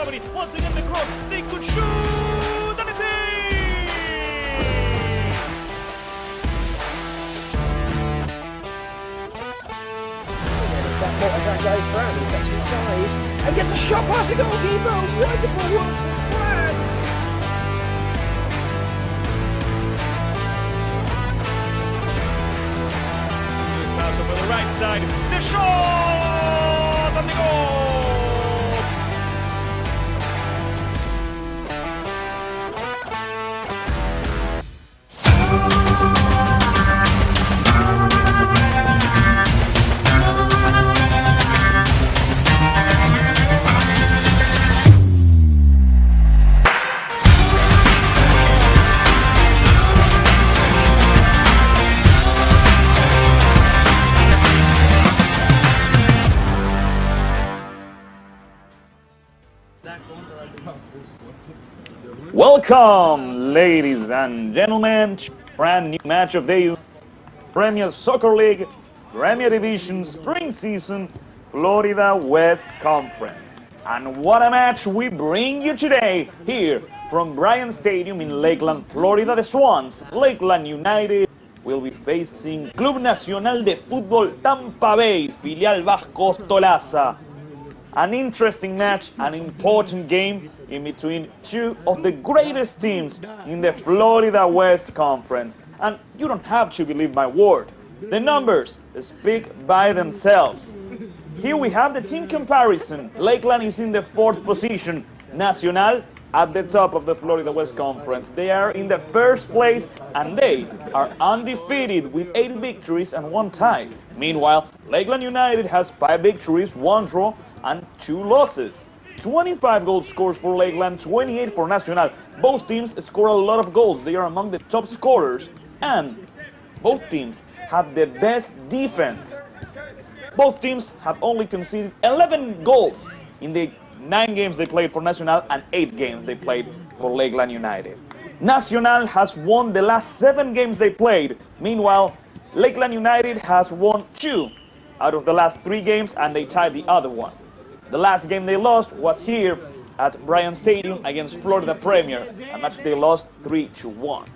gravity. Once again, the cross. They could shoot, and it's in! That motorcycle goes round, he gets inside and gets a shot past the goalkeeper. Wonderful work from Brad. Pass over the right side. The shot and the goal. Welcome, ladies and gentlemen, to a brand new match of the Premier Soccer League, Premier Division, Spring Season, Florida West Conference. And what a match we bring you today here from Bryant Stadium in Lakeland, Florida. The Swans, Lakeland United, will be facing Club Nacional de Fútbol Tampa Bay, filial Vasco Tolaza. An interesting match, an important game in between two of the greatest teams in the Florida West Conference. And you don't have to believe my word. The numbers speak by themselves. Here we have the team comparison. Lakeland is in the 4th position. Nacional at the top of the Florida West Conference. They are in the 1st place and they are undefeated with 8 victories and 1 tie. Meanwhile, Lakeland United has 5 victories, 1 draw and 2 losses. 25 goals scored for Lakeland, 28 for Nacional. Both teams score a lot of goals. They are among the top scorers. And both teams have the best defense. Both teams have only conceded 11 goals in the 9 games they played for Nacional and 8 games they played for Lakeland United. Nacional has won the last 7 games they played. Meanwhile, Lakeland United has won 2 out of the last 3 games and they tied the other one. The last game they lost was here at Bryant Stadium against Florida Premier, a match they lost 3-1.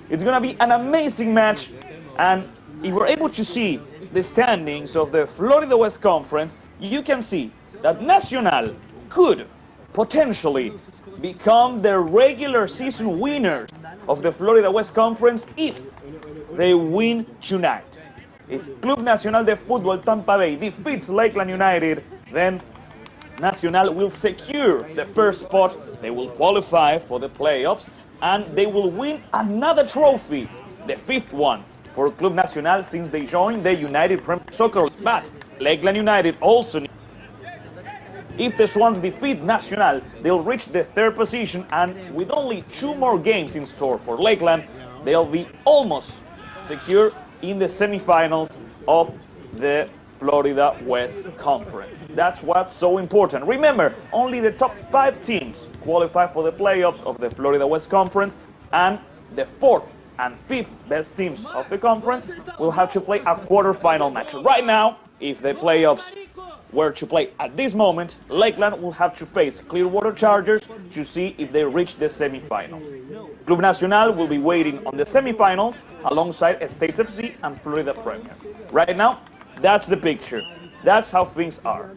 It's going to be an amazing match, and if we're able to see the standings of the Florida West Conference, you can see that Nacional could potentially become the regular season winners of the Florida West Conference if they win tonight. If Club Nacional de Fútbol Tampa Bay defeats Lakeland United, then Nacional will secure the 1st spot, they will qualify for the playoffs, and they will win another trophy, the 5th one, for Club Nacional since they joined the United Premier Soccer League. But Lakeland United also need. If the Swans defeat Nacional, they'll reach the 3rd position, and with only 2 more games in store for Lakeland, they'll be almost secure in the semifinals of the Florida West Conference. That's what's so important. Remember, only the top 5 teams qualify for the playoffs of the Florida West Conference, and the 4th and 5th best teams of the conference will have to play a quarterfinal match. Right now, if the playoffs were to play at this moment, Lakeland will have to face Clearwater Chargers to see if they reach the semifinals. Club Nacional will be waiting on the semifinals alongside States FC and Florida Premier. Right now, that's the picture. That's how things are.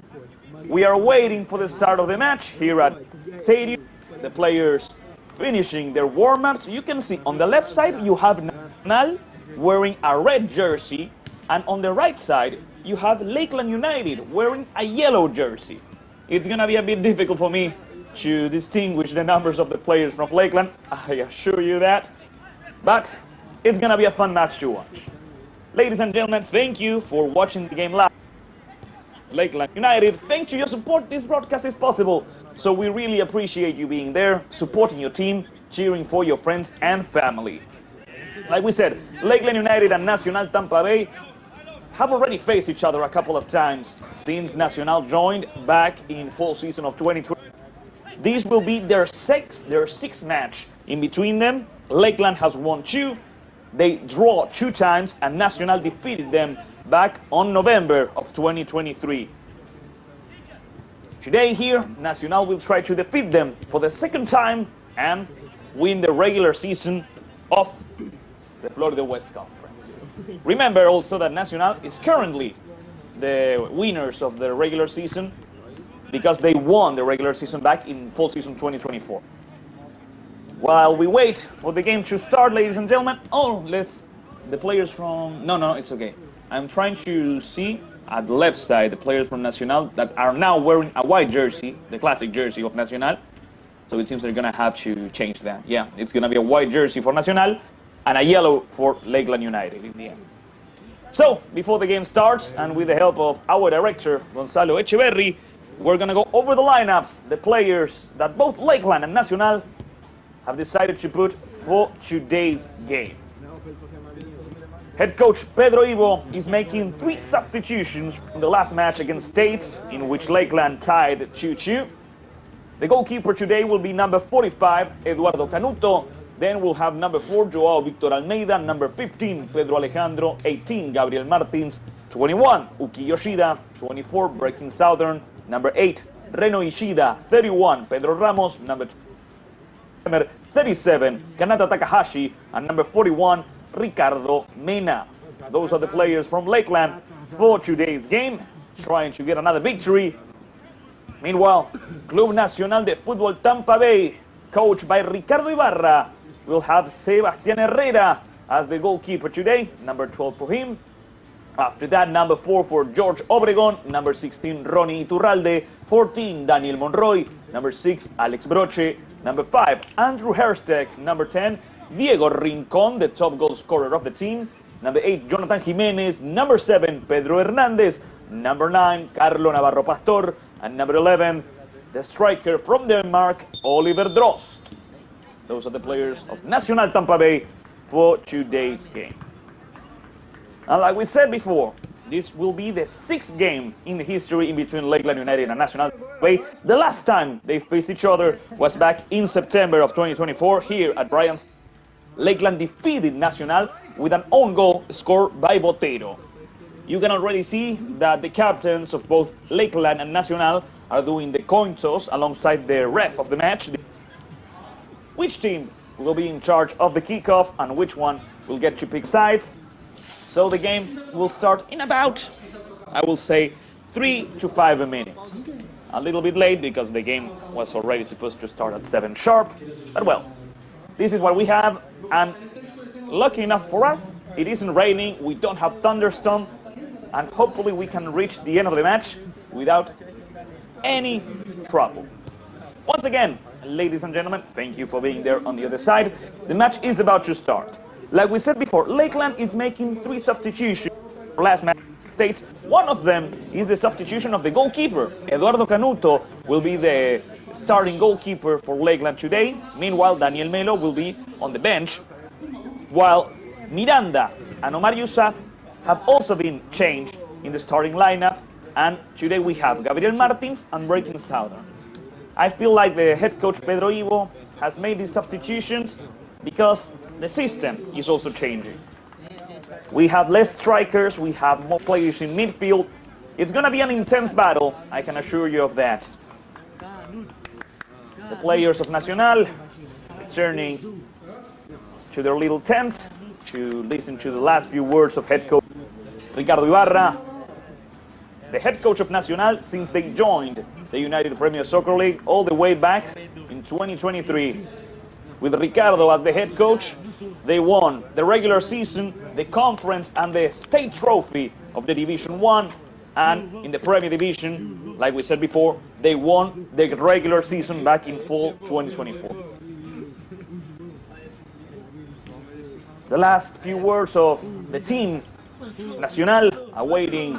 We are waiting for the start of the match here at Stadium. The players finishing their warm-ups. You can see on the left side you have Nacional wearing a red jersey, and on the right side you have Lakeland United wearing a yellow jersey. It's gonna be a bit difficult for me to distinguish the numbers of the players from Lakeland, I assure you that. But it's gonna be a fun match to watch. Ladies and gentlemen, thank you for watching the game live. Lakeland United, thanks to your support, this broadcast is possible. So we really appreciate you being there, supporting your team, cheering for your friends and family. Like we said, Lakeland United and Nacional Tampa Bay have already faced each other a couple of times since Nacional joined back in fall season of 2020. This will be their sixth match in between them. Lakeland has won 2. They draw 2 times, and Nacional defeated them back on November of 2023. Today here, Nacional will try to defeat them for the second time and win the regular season of the Florida West Conference. Remember also that Nacional is currently the winners of the regular season because they won the regular season back in fall season 2024. While we wait for the game to start, ladies and gentlemen, the players from... No, it's okay. I'm trying to see at the left side the players from Nacional that are now wearing a white jersey, the classic jersey of Nacional. So it seems they're going to have to change that. Yeah, it's going to be a white jersey for Nacional and a yellow for Lakeland United in the end. So, before the game starts, and with the help of our director, Gonzalo Echeverri, we're going to go over the lineups, the players that both Lakeland and Nacional have decided to put for today's game. Head coach Pedro Ivo is making 3 substitutions from the last match against State, in which Lakeland tied 2-2. The goalkeeper today will be number 45, Eduardo Canuto. Then we'll have number 4, Joao Victor Almeida, number 15, Pedro Alejandro, 18, Gabriel Martins, 21, Uki Yoshida, 24, Breaking Southern, number 8, Reno Ishida, 31, Pedro Ramos, number 37, Kanata Takahashi, and number 41, Ricardo Mena. Those are the players from Lakeland for today's game, trying to get another victory. Meanwhile, Club Nacional de Fútbol Tampa Bay, coached by Ricardo Ibarra, will have Sebastián Herrera as the goalkeeper today, number 12 for him. After that, number 4 for George Obregon, number 16, Ronnie Iturralde, 14, Daniel Monroy, number 6, Alex Broche, number 5, Andrew Herstek, number 10, Diego Rincon, the top goal scorer of the team, number 8, Jonathan Jimenez, number 7, Pedro Hernandez, number 9, Carlo Navarro Pastor, and number 11, the striker from Denmark, Oliver Drost. Those are the players of Nacional Tampa Bay for today's game. And like we said before, this will be the 6th game in the history in between Lakeland United and Nacional Tampa Bay. The last time they faced each other was back in September of 2024 here at Bryant's. Lakeland defeated Nacional with an own goal scored by Botero. You can already see that the captains of both Lakeland and Nacional are doing the coin toss alongside the ref of the match. Which team will be in charge of the kickoff and which one will get to pick sides. So the game will start in about, I will say, 3 to 5 minutes. A little bit late because the game was already supposed to start at 7 sharp. But well, this is what we have, and lucky enough for us, it isn't raining, we don't have thunderstorm, and hopefully we can reach the end of the match without any trouble. Once again, ladies and gentlemen, thank you for being there on the other side. The match is about to start. Like we said before, Lakeland is making 3 substitutions for last match. States. One of them is the substitution of the goalkeeper. Eduardo Canuto will be the starting goalkeeper for Lakeland today. Meanwhile, Daniel Melo will be on the bench, while Miranda and Omar Yousaf have also been changed in the starting lineup. And today we have Gabriel Martins and Breaking Southern. I feel like the head coach Pedro Ivo has made these substitutions because the system is also changing. We have less strikers, we have more players in midfield. It's going to be an intense battle, I can assure you of that. The players of Nacional returning to their little tent to listen to the last few words of head coach Ricardo Ibarra. The head coach of Nacional since they joined the United Premier Soccer League all the way back in 2023. With Ricardo as the head coach, they won the regular season, the conference, and the state trophy of the Division 1. And in the Premier Division, like we said before, they won the regular season back in fall 2024. The last few words of the team, Nacional, awaiting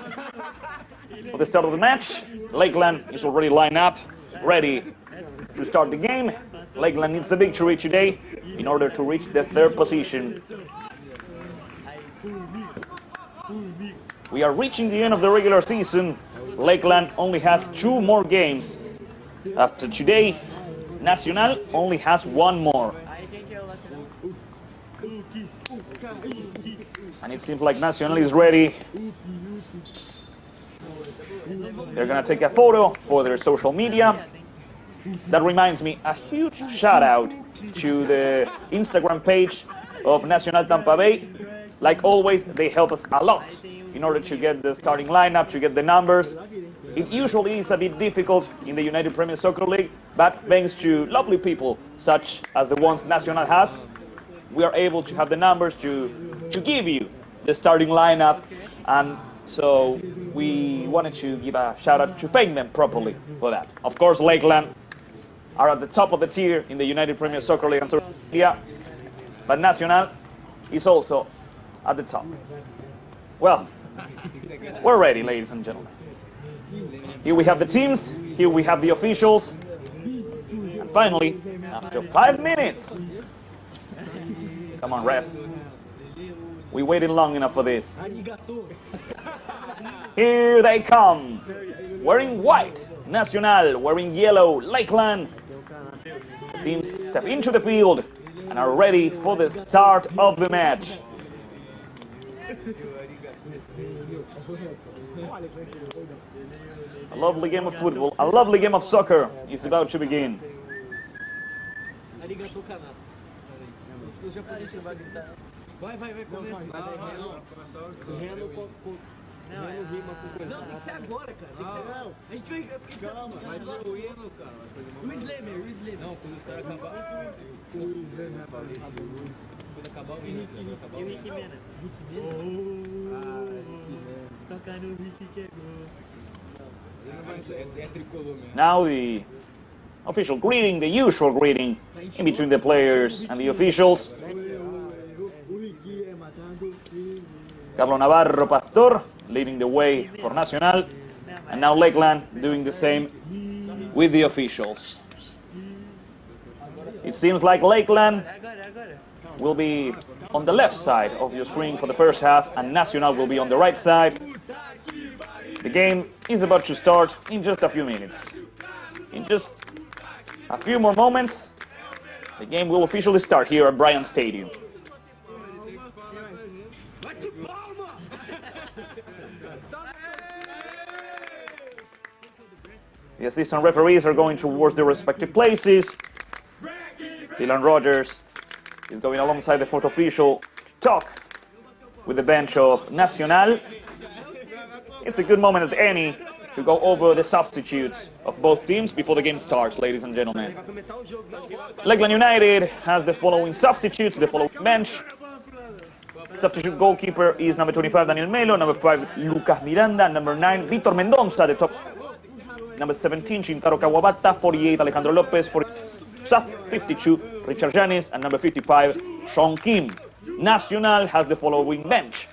for the start of the match. Lakeland is already lined up, ready to start the game. Lakeland needs a victory today in order to reach the 3rd position. We are reaching the end of the regular season. Lakeland only has 2 more games. After today, Nacional only has 1 more. And it seems like Nacional is ready They're gonna take a photo for their social media. That reminds me, a huge shout out to the Instagram page of Nacional Tampa Bay. Like always, they help us a lot in order to get the starting lineup, to get the numbers. It usually is a bit difficult in the United Premier Soccer League, but thanks to lovely people such as the ones Nacional has, we are able to have the numbers to give you the starting lineup. And so we wanted to give a shout out to thank them properly for that. Of course, Lakeland are at the top of the tier in the United Premier Soccer League and social media, but Nacional is also at the top. Well, we're ready, ladies and gentlemen. Here we have the teams, here we have the officials, and finally, after 5 minutes, come on refs, we waited long enough for this. Here they come, wearing white, Nacional, wearing yellow, Lakeland. The teams step into the field and are ready for the start of the match. A lovely game of football, a lovely game of soccer is about to begin. Não, tem que ser agora, cara. Tem que ser... A gente vai... Calma, vai ter o hino, cara. O Slammer, o Slammer. Não, quando os caras acabarem... O Slammer vai aparecer. Quando acabar o hino, o Rick Mena. Toca no Rick que é gol. Now the official greeting, the usual greeting in between the players and the officials. Carlos Navarro Pastor leading the way for Nacional, and now Lakeland doing the same with the officials. It seems like Lakeland will be on the left side of your screen for the first half, and Nacional will be on the right side. The game is about to start in just a few minutes. In just a few more moments, the game will officially start here at Bryant Stadium. The assistant referees are going towards their respective places. Dylan Rogers is going alongside the fourth official to talk with the bench of Nacional. It's a good moment as any to go over the substitutes of both teams before the game starts, ladies and gentlemen. Lakeland United has the following substitutes, the following bench. Substitute goalkeeper is number 25, Daniel Melo, number 5, Lucas Miranda, number 9, Vitor Mendonça, the top. Number 17, Shintaro Kawabata, 48, Alejandro Lopez, 52, Richard Janis, and number 55, Sean Kim. Nacional has the following bench.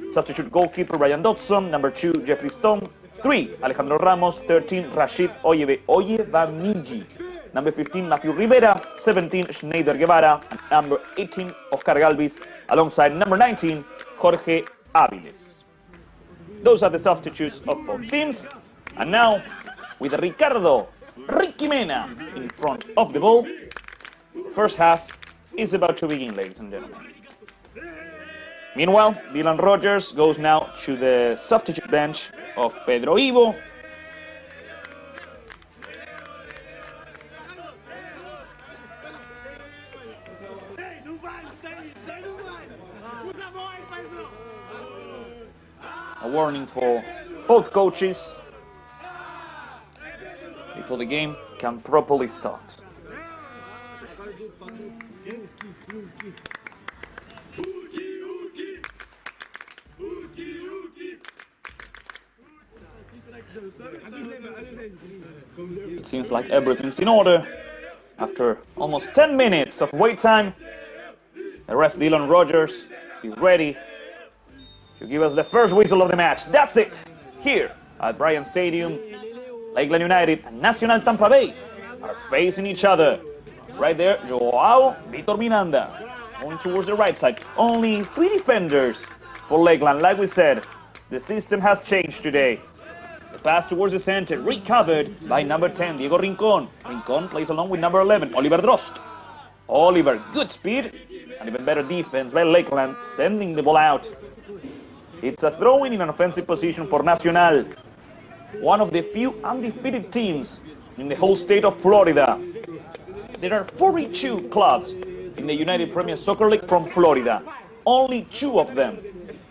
Substitute goalkeeper, Ryan Dodson, number 2, Jeffrey Stone, 3, Alejandro Ramos, 13, Rashid Oyevamiji, number 15, Matthew Rivera, 17, Schneider Guevara, and number 18, Oscar Galvis, alongside number 19, Jorge Aviles. Those are the substitutes of both teams. And now, with Ricardo Ricky Mena in front of the ball, the first half is about to begin, ladies and gentlemen. Meanwhile, Dylan Rogers goes now to the substitute bench of Pedro Ivo. A warning for both coaches before the game can properly start. It seems like everything's in order. After almost 10 minutes of wait time, the ref Dylan Rogers is ready to give us the first whistle of the match. That's it! Here at Bryant Stadium, Lakeland United and Nacional Tampa Bay are facing each other. Right there, Joao Vitor Miranda going towards the right side. Only 3 defenders for Lakeland. Like we said, the system has changed today. The pass towards the center, recovered by number 10, Diego Rincon. Rincon plays along with number 11, Oliver Drost. Oliver, good speed, and even better defense by Lakeland, sending the ball out. It's a throw-in an offensive position for Nacional. one of the few undefeated teams in the whole state of Florida. There are 42 clubs in the United Premier Soccer League from Florida. Only 2 of them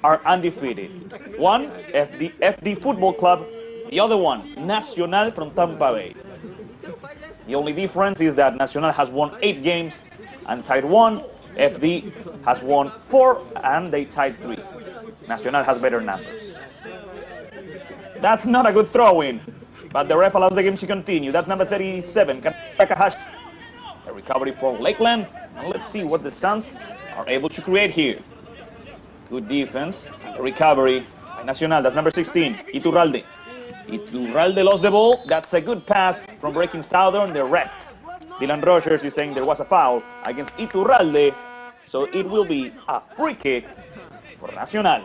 are undefeated. One, FD Football Club, the other one, Nacional from Tampa Bay. The only difference is that Nacional has won 8 games and tied 1. FD has won 4 and they tied 3. Nacional has better numbers. That's not a good throw-in, but the ref allows the game to continue. That's number 37, Takahashi. A recovery for Lakeland, and let's see what the Suns are able to create here. Good defense, recovery by Nacional. That's number 16, Iturralde. Iturralde lost the ball. That's a good pass from Breaking Southern. The ref, Dylan Rogers, is saying there was a foul against Iturralde, so it will be a free kick for Nacional.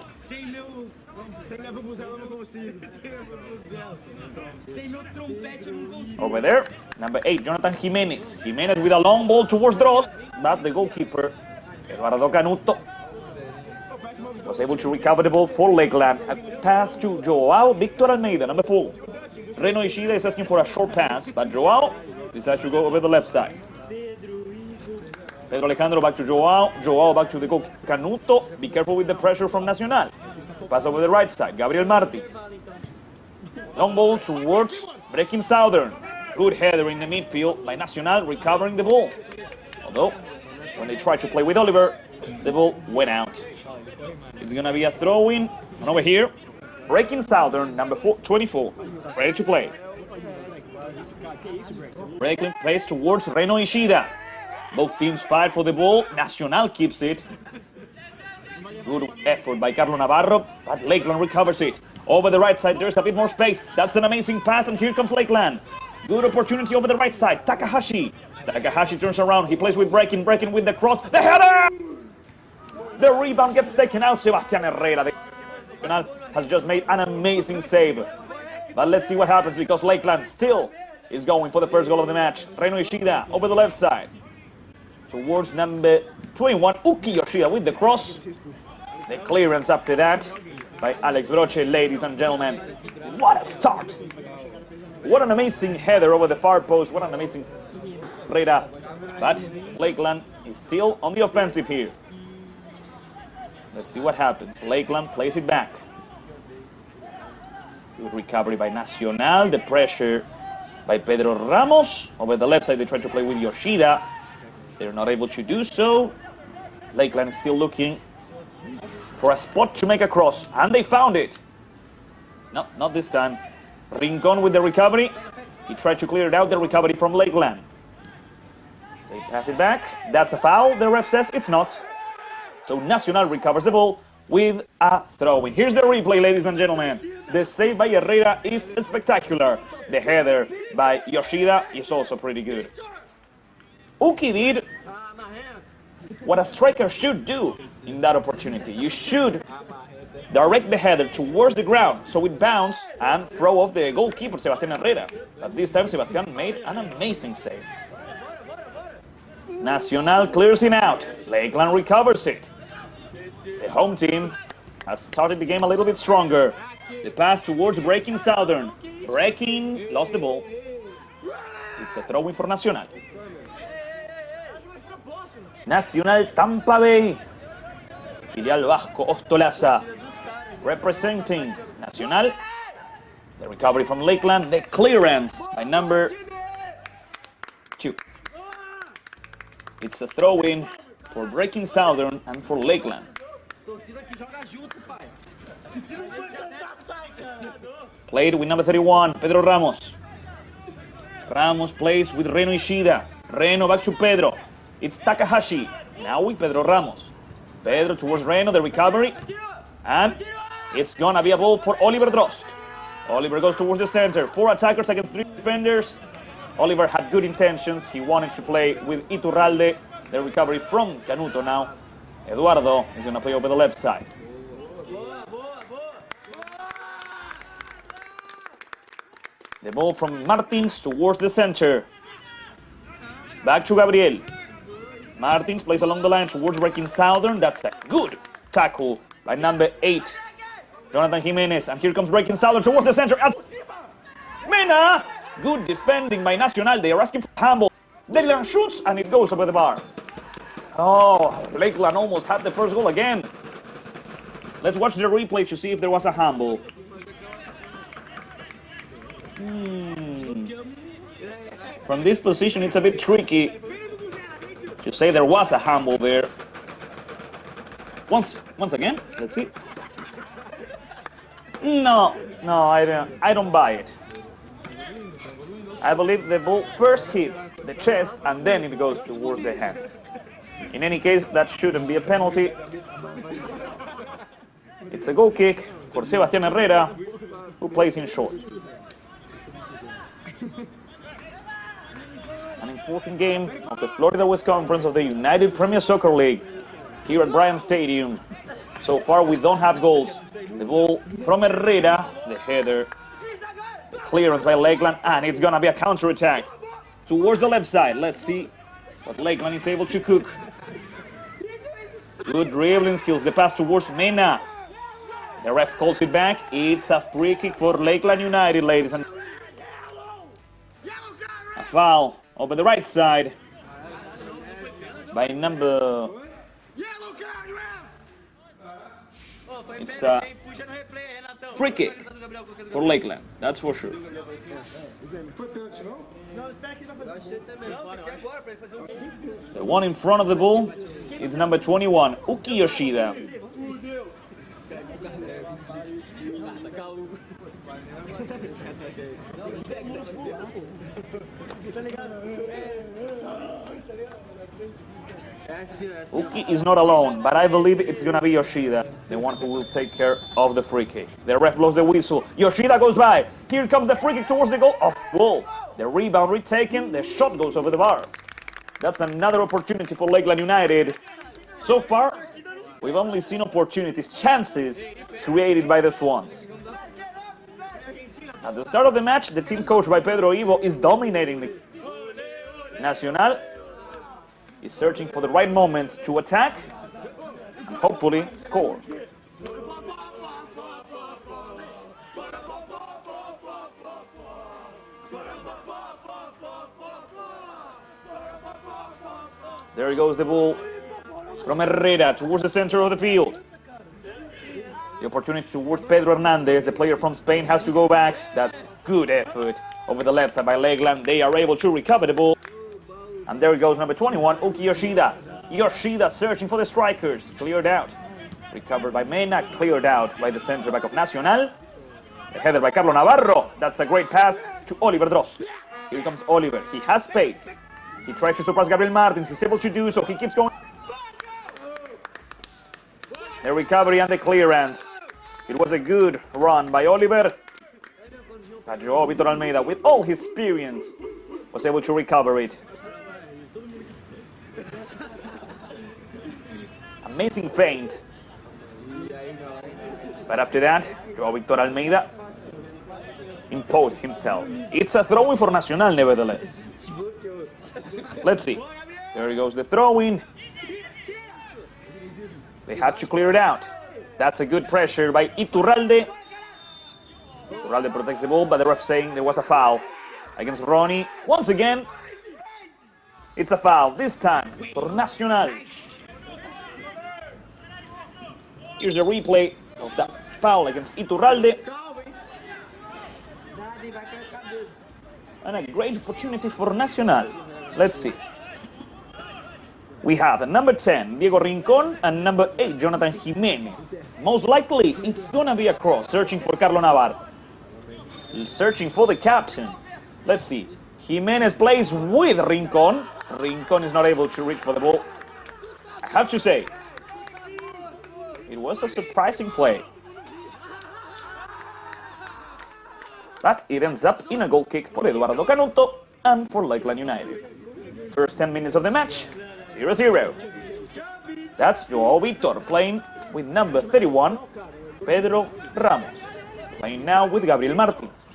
Over there, number 8, Jonathan Jimenez. Jimenez with a long ball towards Drost, but the goalkeeper, Eduardo Canuto, was able to recover the ball for Lakeland. A pass to Joao Victor Almeida, number 4. Reno Ishida is asking for a short pass, but Joao decides to go over the left side. Pedro Alejandro back to Joao. Joao back to the goal, Canuto. Be careful with the pressure from Nacional. Pass over the right side, Gabriel Martins. Long ball towards Breaking Southern. Good header in the midfield by Nacional, recovering the ball. Although, when they tried to play with Oliver, the ball went out. It's going to be a throw-in. And over here, Breaking Southern, number 24, ready to play. Breaking plays towards Reno Ishida. Both teams fight for the ball. Nacional keeps it. Good effort by Carlo Navarro, but Lakeland recovers it. Over the right side, there's a bit more space. That's an amazing pass, and here comes Lakeland. Good opportunity over the right side. Takahashi. Takahashi turns around. He plays with Breaking with the cross. The header! The rebound gets taken out. Sebastián Herrera, the Nacional, has just made an amazing save. But let's see what happens, because Lakeland still is going for the first goal of the match. Reno Ishida over the left side. Towards number 21, Uki Yoshida with the cross. The clearance after that by Alex Broche, ladies and gentlemen. What a start! What an amazing header over the far post. What an amazing Herrera. But Lakeland is still on the offensive here. Let's see what happens. Lakeland plays it back. Good recovery by Nacional. The pressure by Pedro Ramos. Over the left side, they try to play with Yoshida. They're not able to do so. Lakeland is still looking for a spot to make a cross, and they found it. No, not this time. Rincon with the recovery. He tried to clear it out, the recovery from Lakeland. They pass it back. That's a foul. The ref says it's not. So Nacional recovers the ball with a throw-in. Here's the replay, ladies and gentlemen. The save by Herrera is spectacular. The header by Yoshida is also pretty good. Uki did what a striker should do in that opportunity. You should direct the header towards the ground so it bounces and throw off the goalkeeper, Sebastián Herrera. But this time, Sebastián made an amazing save. Nacional clears it out. Lakeland recovers it. The home team has started the game a little bit stronger. The pass towards Breaking Southern. Breaking lost the ball. It's a throw-in for Nacional. Nacional Tampa Bay. Filial Vasco Ostolaza representing Nacional. The recovery from Lakeland. The clearance by number 2. It's a throw-in for Breaking Southern and for Lakeland. Played with number 31, Pedro Ramos. Ramos plays with Reno Ishida. Reno back to Pedro. It's Takahashi. Now with Pedro Ramos. Pedro towards Reno, the recovery. And it's gonna be a ball for Oliver Drost. Oliver goes towards the center. 4 attackers against 3 defenders. Oliver had good intentions. He wanted to play with Iturralde. The recovery from Canuto now. Eduardo is gonna play over the left side. The ball from Martins towards the center. Back to Gabriel. Martins plays along the line towards Breaking Southern. That's a good tackle by number 8, Jonathan Jimenez, and here comes breaking Sauer towards the center. Mena! Good defending by Nacional. They are asking for handball. Lakeland shoots, and it goes over the bar. Oh, Lakeland almost had the first goal again. Let's watch the replay to see if there was a handball. From this position, it's a bit tricky to say there was a handball there. Once again, let's see. No, I don't buy it. I believe the ball first hits the chest and then it goes towards the hand. In any case, that shouldn't be a penalty. It's a goal kick for Sebastián Herrera, who plays in short. An important game of the Florida West Conference of the United Premier Soccer League here at Bryant Stadium. So far, we don't have goals. The ball from Herrera, the header, the clearance by Lakeland, and it's gonna be a counter-attack towards the left side. Let's see what Lakeland is able to cook. Good dribbling skills. The pass towards Mena. The ref calls it back. It's a free kick for Lakeland United, ladies and gentlemen. A foul over the right side by number... It's a free kick for Lakeland, that's for sure. The one in front of the ball is number 21, Uki Yoshida. Uki is not alone, but I believe it's gonna be Yoshida, the one who will take care of the free kick. The ref blows the whistle. Yoshida goes by. Here comes the free kick towards the goal. Off goal. The rebound retaken. The shot goes over the bar. That's another opportunity for Lakeland United. So far, we've only seen opportunities, chances created by the Swans. At the start of the match, the team coached by Pedro Ivo is dominating the Nacional. Is searching for the right moment to attack and hopefully score. There goes the ball from Herrera towards the center of the field. The opportunity towards Pedro Hernandez, the player from Spain, has to go back. That's good effort over the left side by Lakeland. They are able to recover the ball. And there goes number 21, Uki Yoshida. Yoshida searching for the strikers. Cleared out. Recovered by Mena. Cleared out by the center back of Nacional. The header by Carlos Navarro. That's a great pass to Oliver Drost. Here comes Oliver. He has space. He tries to surpass Gabriel Martins. He's able to do so. He keeps going. The recovery and the clearance. It was a good run by Oliver. But Joao Vitor Almeida, with all his experience, was able to recover it. Amazing feint. But after that, Joao Vitor Almeida imposed himself. It's a throw-in for Nacional, nevertheless. Let's see. There goes the throw-in. They had to clear it out. That's a good pressure by Iturralde. Iturralde protects the ball, but the ref saying there was a foul against Ronnie. Once again, it's a foul, this time for Nacional. Here's a replay of that foul against Iturralde. And a great opportunity for Nacional. Let's see. We have a number 10, Diego Rincon, and number 8, Jonathan Jimenez. Most likely, it's gonna be a cross, searching for Carlos Navarro. Searching for the captain. Let's see. Jimenez plays with Rincon. Rincon is not able to reach for the ball. I have to say, it was a surprising play. But it ends up in a goal kick for Eduardo Canuto and for Lakeland United. First 10 minutes of the match, 0-0. That's Joao Vitor playing with number 31, Pedro Ramos. Playing now with Gabriel Martins.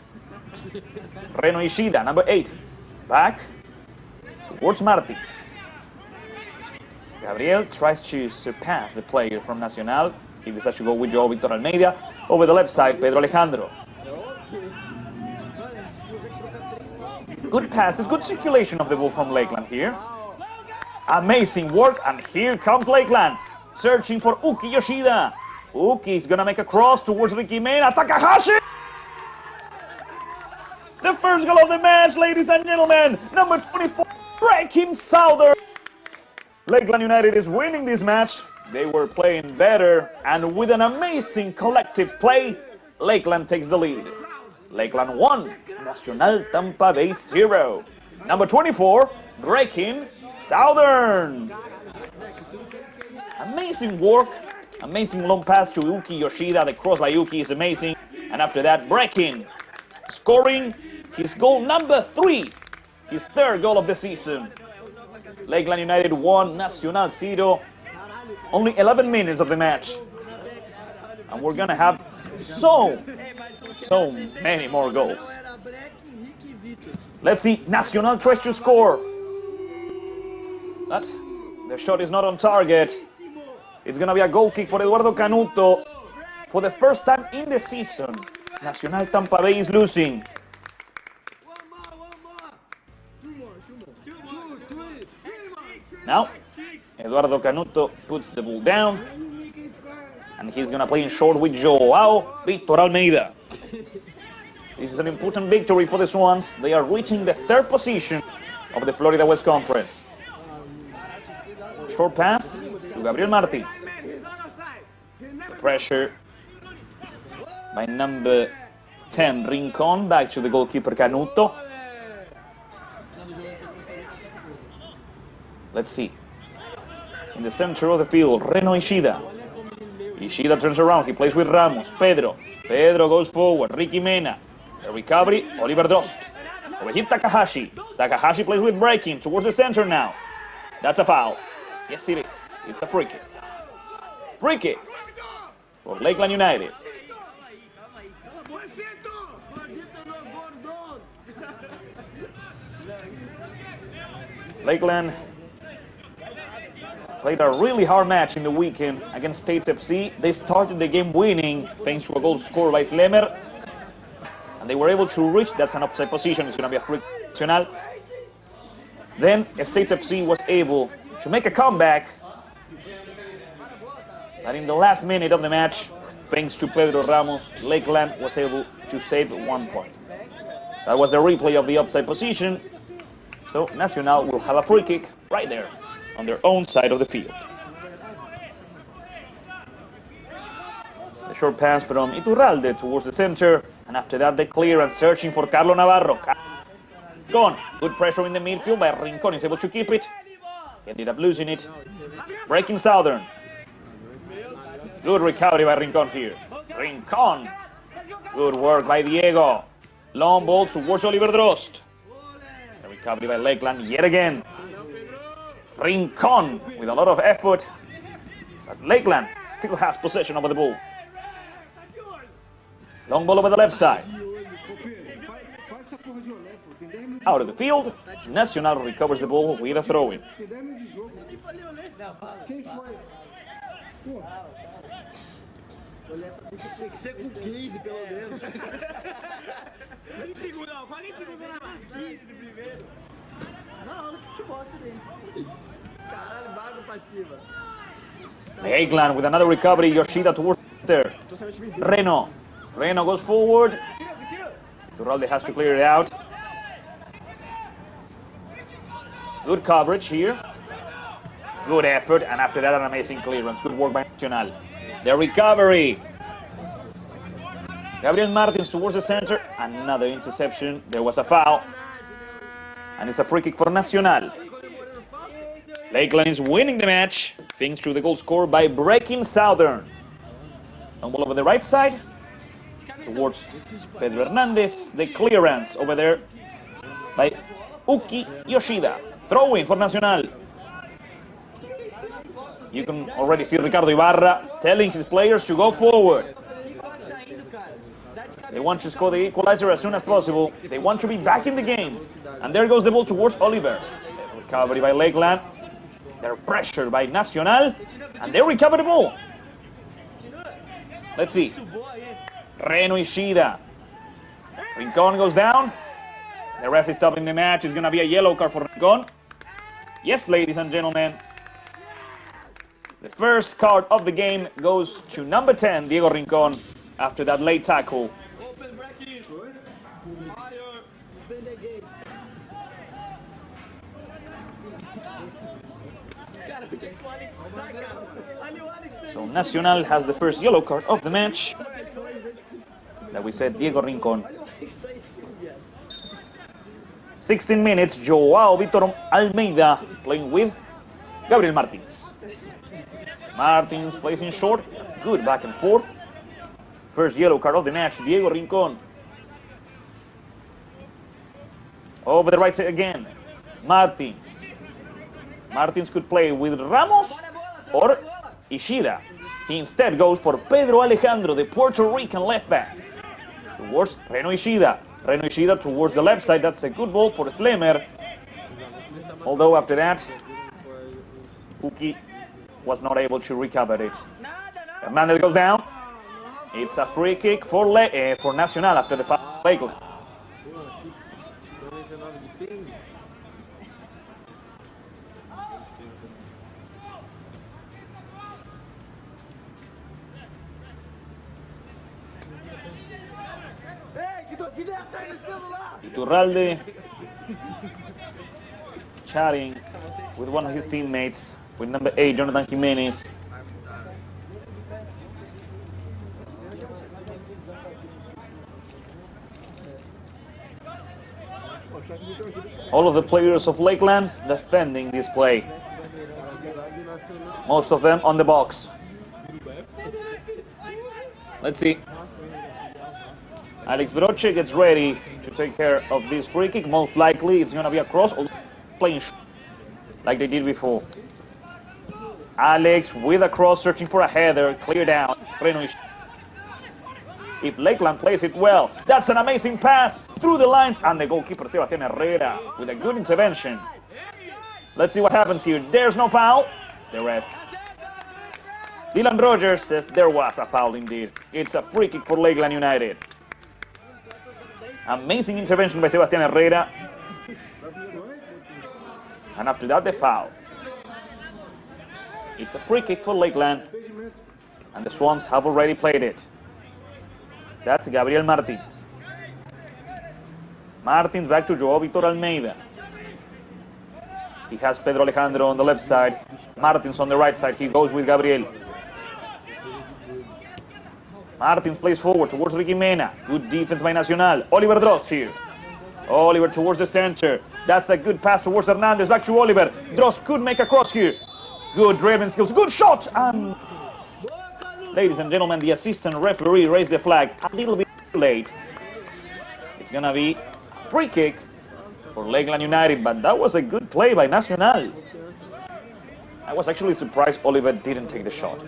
Reno Ishida, number 8, back towards Martins. Gabriel tries to surpass the player from Nacional. He decides to go with Joe Victor Almeida. Over the left side, Pedro Alejandro. Good passes, good circulation of the ball from Lakeland here. Amazing work, and here comes Lakeland, searching for Uki Yoshida. Uki is gonna make a cross towards Ricky Mena. Takahashi! The first goal of the match, ladies and gentlemen. Number 24, breaking Southern. Lakeland United is winning this match. They were playing better, and with an amazing collective play, Lakeland takes the lead. Lakeland 1, Nacional Tampa Bay 0. Number 24, breaking Southern. Amazing work, amazing long pass to Uki Yoshida. The cross by Uki is amazing. And after that, breaking, scoring his goal number 3, his third goal of the season. Lakeland United 1, Nacional 0. Only 11 minutes of the match. And we're gonna have so many more goals. Let's see, Nacional tries to score. But the shot is not on target. It's gonna be a goal kick for Eduardo Canuto. For the first time in the season, Nacional Tampa Bay is losing. Now, Eduardo Canuto puts the ball down, and he's gonna play in short with Joao Victor Almeida. This is an important victory for the Swans. They are reaching the 3rd position of the Florida West Conference. Short pass to Gabriel Martins. The pressure by number 10, Rincon, back to the goalkeeper Canuto. Let's see. In the center of the field, Reno Ishida. Ishida turns around, he plays with Ramos. Pedro goes forward, Ricky Mena. The recovery, Oliver Dost. Over here, Takahashi. Takahashi plays with breaking towards the center now. That's a foul. Yes, it is. It's a free kick. Free kick for Lakeland United. Lakeland played a really hard match in the weekend against States FC. They started the game winning thanks to a goal scored by Slemer. And they were able to reach, that's an offside position, it's going to be a free Nacional. Then States FC was able to make a comeback. But in the last minute of the match, thanks to Pedro Ramos, Lakeland was able to save 1 point. That was the replay of the offside position. So Nacional will have a free kick right there on their own side of the field. The short pass from Iturralde towards the center, and after that the clearance searching for Carlo Navarro. Gone. Good pressure in the midfield by Rincon, is able to keep it. He ended up losing it. Breaking Southern. Good recovery by Rincon here. Rincon. Good work by Diego. Long ball towards Oliver Drost. The recovery by Lakeland yet again. Rincon with a lot of effort. But Lakeland still has possession over the ball. Long ball over the left side. Out of the field. Nacional recovers the ball with a throw-in. Lakeland with another recovery. Yoshida towards there. Reno goes forward. Iturralde has to clear it out. Good coverage here. Good effort, and after that an amazing clearance. Good work by Nacional. The recovery. Gabriel Martins towards the center. Another interception. There was a foul. And it's a free kick for Nacional. Lakeland is winning the match thanks to the goal scored by breaking Southern. Long ball over the right side towards Pedro Hernandez. The clearance over there by Uki Yoshida. Throw-in for Nacional. You can already see Ricardo Ibarra telling his players to go forward. They want to score the equalizer as soon as possible. They want to be back in the game. And there goes the ball towards Oliver. Recovery by Lakeland. They're pressured by Nacional. And they recover the ball. Let's see. Reno Ishida. Rincon goes down. The ref is stopping the match. It's going to be a yellow card for Rincon. Yes, ladies and gentlemen. The first card of the game goes to number 10, Diego Rincon, after that late tackle. So Nacional has the first yellow card of the match. That we said, Diego Rincon. 16 minutes, Joao Vitor Almeida playing with Gabriel Martins. Martins plays in short, good back and forth. First yellow card of the match, Diego Rincon. Over the right side again, Martins. Martins could play with Ramos or Ishida. He instead goes for Pedro Alejandro, the Puerto Rican left back. Towards Reno Ishida. Reno Ishida towards the left side. That's a good ball for Slemer. Although after that, Uki was not able to recover it. Hernandez goes down. It's a free kick for Nacional after the foul. Lakeland. Iturralde chatting with one of his teammates, with number 8, Jonathan Jimenez. All of the players of Lakeland defending this play. Most of them on the box. Let's see. Alex Broche gets ready to take care of this free kick. Most likely it's going to be a cross, playing like they did before. Alex with a cross, searching for a header, clear down. If Lakeland plays it well, that's an amazing pass through the lines, and the goalkeeper Sebastián Herrera with a good intervention. Let's see what happens here. There's no foul. The ref, Dylan Rogers, says there was a foul indeed. It's a free kick for Lakeland United. Amazing intervention by Sebastián Herrera. And after that, the foul. It's a free kick for Lakeland. And the Swans have already played it. That's Gabriel Martins. Martins back to Joao Vitor Almeida. He has Pedro Alejandro on the left side. Martins on the right side. He goes with Gabriel. Martins plays forward towards Ricky Mena. Good defense by Nacional. Oliver Drost here. Oliver towards the center. That's a good pass towards Hernandez. Back to Oliver. Drost could make a cross here. Good dribbling skills. Good shot. And ladies and gentlemen, the assistant referee raised the flag a little bit too late. It's going to be a free kick for Lakeland United. But that was a good play by Nacional. I was actually surprised Oliver didn't take the shot.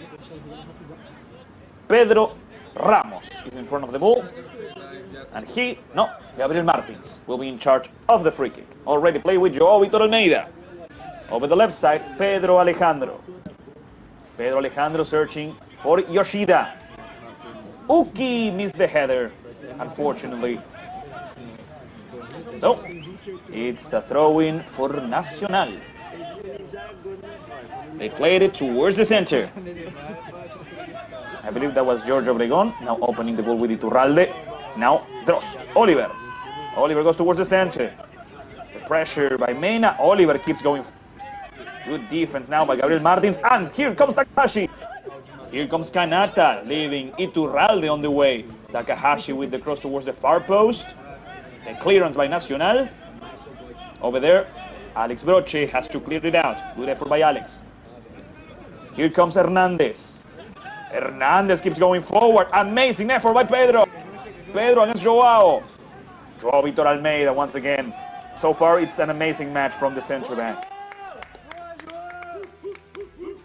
Pedro Ramos is in front of the ball, and Gabriel Martins will be in charge of the free kick. Already played with Joao Vitor Almeida. Over the left side, Pedro Alejandro. Pedro Alejandro searching for Yoshida. Uki missed the header, unfortunately. So, it's a throw-in for Nacional. They played it towards the center. I believe that was George Obregon, now opening the ball with Iturralde. Now Drost, Oliver. Oliver goes towards the center. The pressure by Mena. Oliver keeps going. Good defense now by Gabriel Martins. And here comes Takahashi. Here comes Kanata, leaving Iturralde on the way. Takahashi with the cross towards the far post. The clearance by Nacional. Over there, Alex Broche has to clear it out. Good effort by Alex. Here comes Hernandez. Hernandez keeps going forward. Amazing effort by Pedro. Pedro against Joao. Joao Vitor Almeida once again. So far, it's an amazing match from the center back.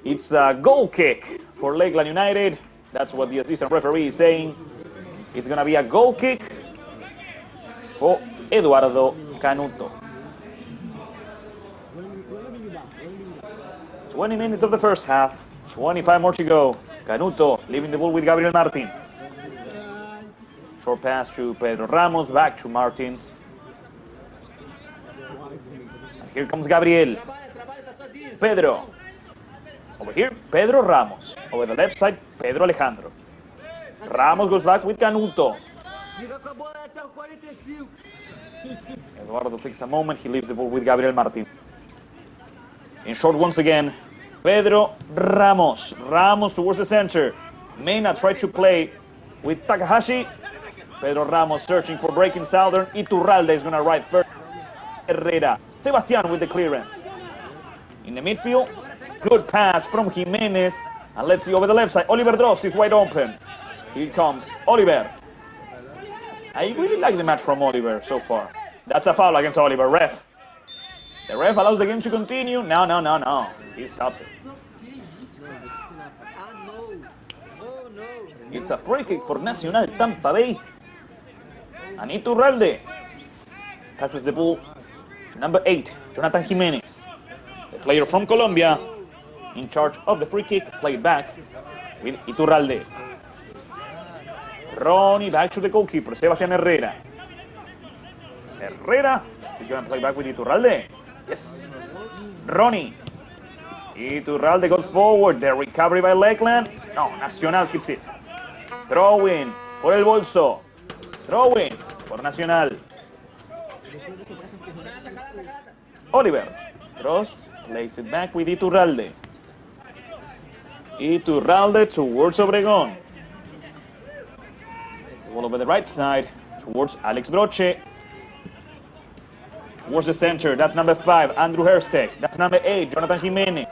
It's a goal kick for Lakeland United. That's what the assistant referee is saying. It's going to be a goal kick for Eduardo Canuto. 20 minutes of the first half. 25 more to go. Canuto leaving the ball with Gabriel Martin. Short pass to Pedro Ramos, back to Martins. And here comes Gabriel. Pedro. Over here, Pedro Ramos. Over the left side, Pedro Alejandro. Ramos goes back with Canuto. Eduardo takes a moment. He leaves the ball with Gabriel Martin. In short once again, Pedro Ramos. Ramos towards the center. Mena tried to play with Takahashi. Pedro Ramos searching for breaking Southern. Iturralde is going to ride first. Herrera. Sebastian with the clearance. In the midfield, good pass from Jimenez. And let's see over the left side. Oliver Drost is wide open. Here comes Oliver. I really like the match from Oliver so far. That's a foul against Oliver. Ref. The ref allows the game to continue. No. He stops it. It's a free kick for Nacional Tampa Bay. And Iturralde passes the ball to number 8, Jonathan Jimenez. The player from Colombia in charge of the free kick, played back with Iturralde. Ronnie back to the goalkeeper, Sebastian Herrera. Herrera is going to play back with Iturralde. Yes. Ronnie. Iturralde goes forward. The recovery by Lakeland. No, Nacional keeps it. Throw in for El Bolso. Throw in for Nacional. Oliver. Cross. Plays it back with Iturralde. Iturralde towards Obregón. Ball over the right side towards Alex Broche. Towards the center, that's number 5, Andrew Herstek. That's number 8, Jonathan Jimenez.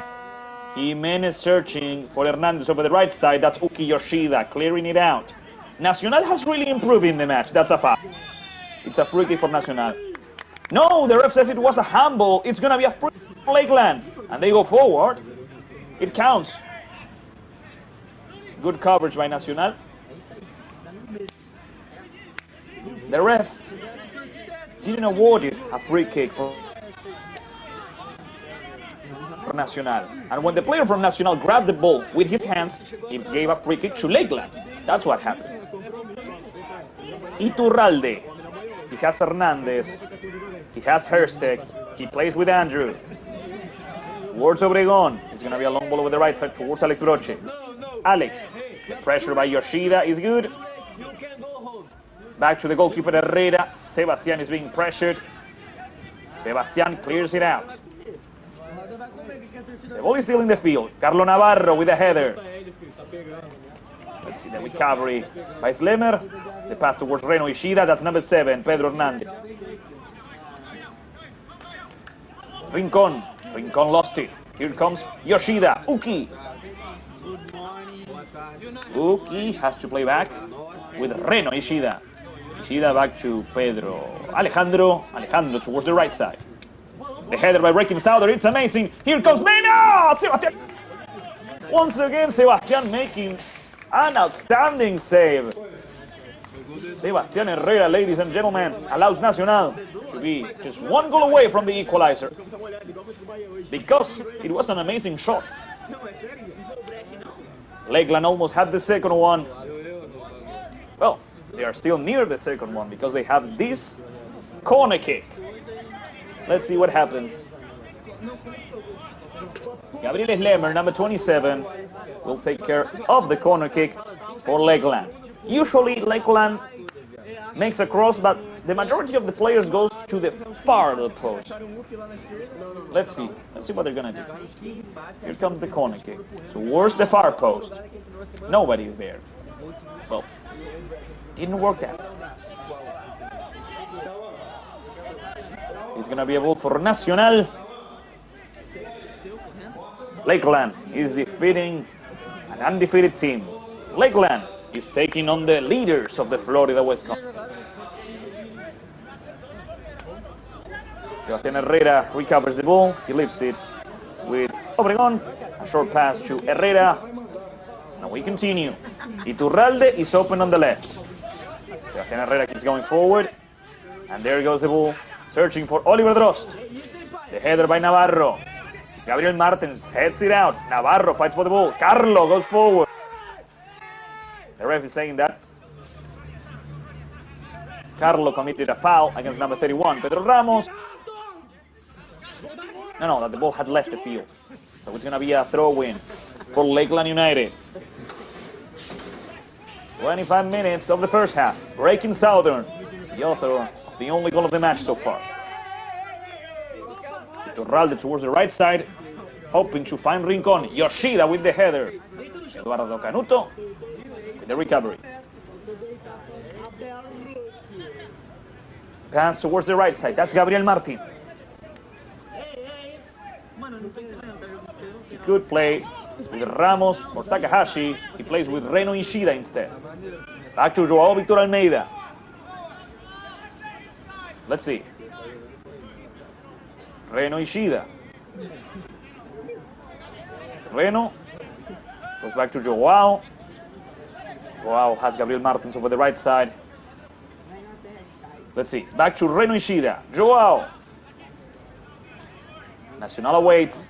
Jimenez searching for Hernandez over the right side. That's Uki Yoshida clearing it out. Nacional has really improved in the match. That's a foul. It's a free kick for Nacional. No, the ref says it was a handball. It's going to be a free kick for Lakeland. And they go forward. It counts. Good coverage by Nacional. The ref didn't award it a free kick for Nacional. And when the player from Nacional grabbed the ball with his hands, he gave a free kick to Lakeland. That's what happened. Iturralde. He has Hernandez. He has Herstek. He plays with Andrew. Towards Obregón. It's going to be a long ball over the right side towards Alex Broche. Alex. The pressure by Yoshida is good. Back to the goalkeeper Herrera. Sebastian is being pressured. Sebastian clears it out. The ball is still in the field. Carlo Navarro with a header. Let's see the recovery by Slemer. The pass towards Reno Ishida. That's number 7, Pedro Hernandez. Rincon. Rincon lost it. Here comes Yoshida. Uki. Uki has to play back with Reno Ishida. Ishida back to Pedro Alejandro. Alejandro towards the right side. The header by Breaking Souther. It's amazing. Here comes Mena! Sebastian! Once again, Sebastian making an outstanding save. Sebastian Herrera, ladies and gentlemen, allows Nacional to be just one goal away from the equalizer. Because it was an amazing shot. Lakeland almost had the second one. Well, they are still near the second one because they have this corner kick. Let's see what happens. Gabriel Slemer, number 27, will take care of the corner kick for Lakeland. Usually Lakeland makes a cross, but the majority of the players goes to the far of the post. Let's see what they're gonna do. Here comes the corner kick towards the far post. Nobody is there. Well, didn't work out. It's gonna be a ball for Nacional. Lakeland is defeating an undefeated team. Lakeland is taking on the leaders of the Florida West Conference. Sebastian Herrera recovers the ball. He leaves it with Obregón. A short pass to Herrera. Now we continue. Iturralde is open on the left. Sebastian Herrera keeps going forward. And there goes the ball. Searching for Oliver Drost. The header by Navarro. Gabriel Martins heads it out. Navarro fights for the ball. Carlo goes forward. ref is saying that Carlo committed a foul against number 31, Pedro Ramos. No, that the ball had left the field. So it's going to be a throw-in for Lakeland United. 25 minutes of the first half. Breaking Southern, the author of the only goal of the match so far. Iturralde towards the right side, hoping to find Rincon. Yoshida with the header. Eduardo Canuto with the recovery. Pass towards the right side. That's Gabriel Martin. He could play with Ramos or Takahashi. He plays with Reno Ishida instead. Back to Joao Victor Almeida. Let's see. Reno Ishida. Reno goes back to Joao. Joao has Gabriel Martins over the right side. Let's see. Back to Reno Ishida. Joao. Nacional awaits.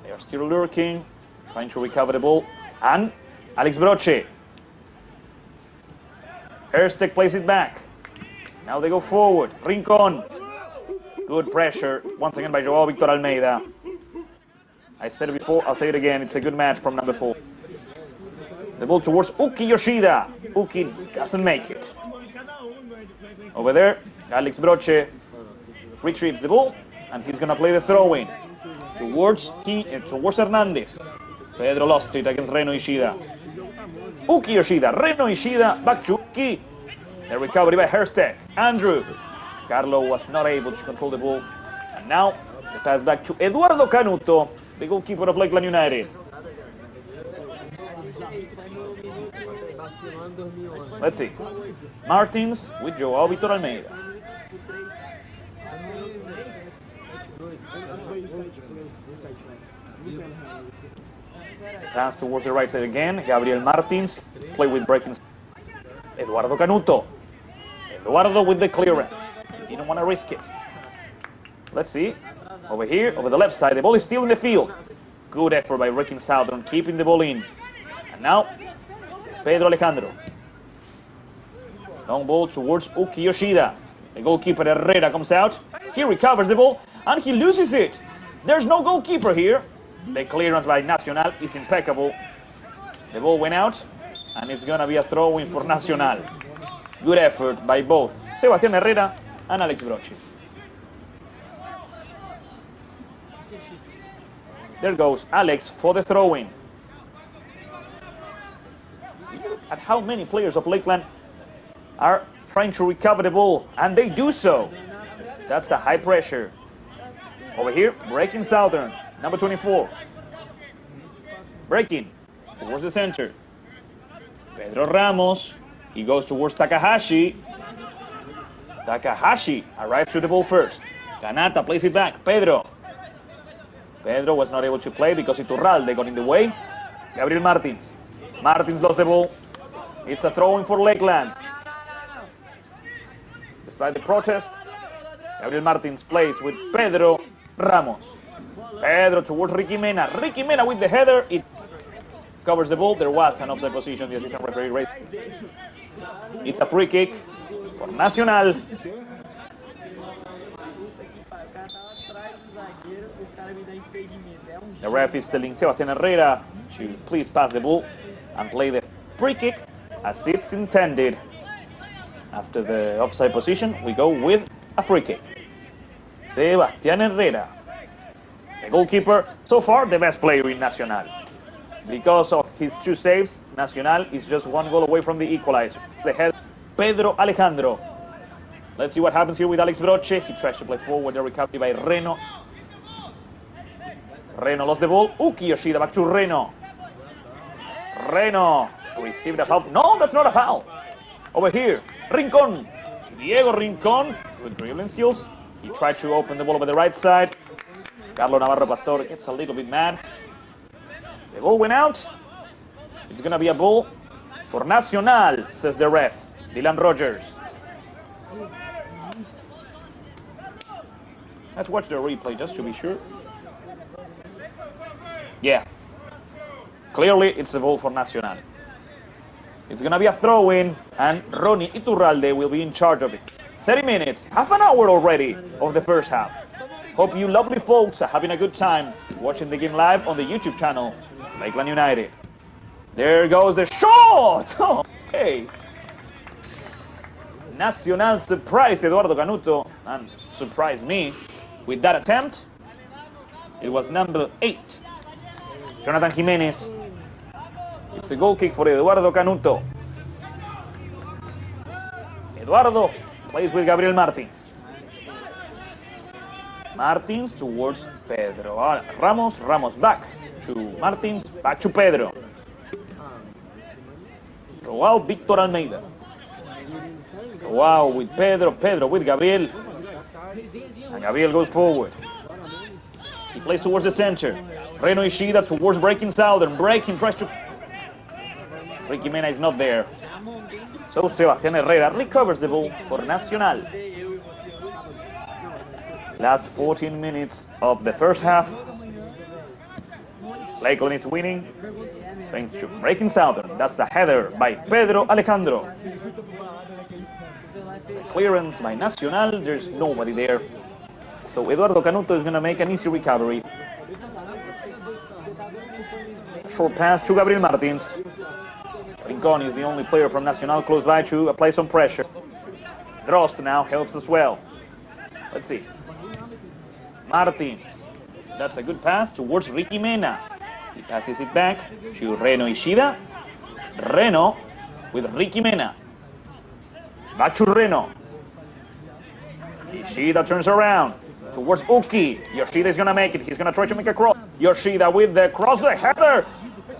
They are still lurking, trying to recover the ball. And Alex Broche. Herstek plays it back. Now they go forward. Rincon. Good pressure, once again by Joao Victor Almeida. I said it before, I'll say it again. It's a good match from number 4. The ball towards Uki Yoshida. Uki doesn't make it. Over there, Alex Broche retrieves the ball, and he's going to play the throw-in towards Hernandez. Pedro lost it against Reno Ishida. Uki Yoshida, Reno Ishida, back to Uki. The recovery by Herstek. Andrew. Carlo was not able to control the ball. And now, the pass back to Eduardo Canuto, the goalkeeper of Lakeland United. Let's see. Martins with Joao Victor Almeida. Pass towards the right side again. Gabriel Martins. Play with breaking. Eduardo Canuto. Eduardo with the clearance. He didn't want to risk it. Let's see. Over here, over the left side. The ball is still in the field. Good effort by Breaking Southern, keeping the ball in. And now, Pedro Alejandro. Long ball towards Uki Yoshida. The goalkeeper Herrera comes out. He recovers the ball, and he loses it. There's no goalkeeper here. The clearance by Nacional is impeccable. The ball went out, and it's going to be a throw-in for Nacional. Good effort by both Sebastián Herrera and Alex Broche. There goes Alex for the throw-in. Look at how many players of Lakeland are trying to recover the ball, and they do so. That's a high pressure. Over here, Breaking Southern, number 24. Breaking towards the center. Pedro Ramos. He goes towards Takahashi. Takahashi arrives to the ball first. Kanata plays it back. Pedro. Pedro was not able to play because Iturralde got in the way. Gabriel Martins. Martins lost the ball. It's a throw-in for Lakeland. Despite the protest, Gabriel Martins plays with Pedro Ramos. Pedro towards Ricky Mena. Ricky Mena with the header. It covers the ball. There was an offside position. The assistant referee raised. It's a free kick for Nacional. The ref is telling Sebastián Herrera to please pass the ball and play the free kick as it's intended. After the offside position, we go with a free kick. Sebastián Herrera, the goalkeeper, so far the best player in Nacional. Because of his 2 saves, Nacional is just 1 goal away from the equalizer. The head, Pedro Alejandro. Let's see what happens here with Alex Broche. He tries to play forward, the recovery by Reno. Reno lost the ball. Uki Yoshida back to Reno. Reno received a foul. No, that's not a foul. Over here, Rincon. Diego Rincon with dribbling skills. He tried to open the ball over the right side. Carlos Navarro Pastor gets a little bit mad. The ball went out. It's going to be a ball for Nacional, says the ref, Dylan Rogers. Let's watch the replay just to be sure. Yeah. Clearly, it's a ball for Nacional. It's gonna be a throw-in, and Ronnie Iturralde will be in charge of it. 30 minutes, half an hour already of the first half. Hope you lovely folks are having a good time watching the game live on the YouTube channel, Lakeland United. There goes the shot! Okay. Nacional surprised Eduardo Canuto and surprised me with that attempt. It was number 8, Jonathan Jimenez. It's a goal kick for Eduardo Canuto. Eduardo plays with Gabriel Martins. Martins towards Pedro. Ramos back to Martins, back to Pedro. Joao Victor Almeida. Joao with Pedro, Pedro with Gabriel. And Gabriel goes forward. He plays towards the center. Reno Ishida towards breaking Southern. Breaking, tries to... Ricky Mena is not there. So Sebastián Herrera recovers the ball for Nacional. Last 14 minutes of the first half. Lakeland is winning thanks to breaking Southern. That's a header by Pedro Alejandro. Clearance by Nacional. There's nobody there. So Eduardo Canuto is going to make an easy recovery. Short pass to Gabriel Martins. Rincon is the only player from Nacional close by to apply some pressure. Drost now helps as well. Let's see. Martins. That's a good pass towards Ricky Mena. He passes it back to Reno Ishida. Reno with Ricky Mena. Back to Reno. Ishida turns around towards Uki. Yoshida is going to make it. He's going to try to make a cross. Yoshida with the cross, the header.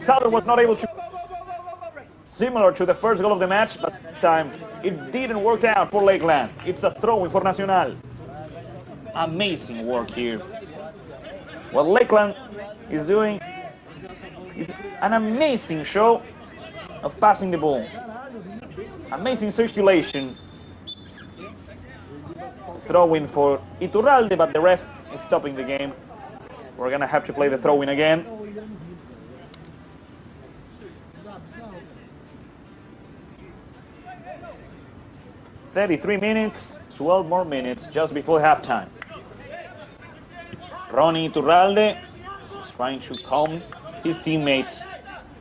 Southern was not able to. Similar to the first goal of the match, but this time it didn't work out for Lakeland. It's a throw-in for Nacional. Amazing work here. What Lakeland is doing is an amazing show of passing the ball. Amazing circulation. Throw-in for Iturralde, but the ref is stopping the game. We're gonna have to play the throw-in again. "33 minutes, 12 more minutes just before halftime." Ronnie Iturralde is trying to calm his teammates.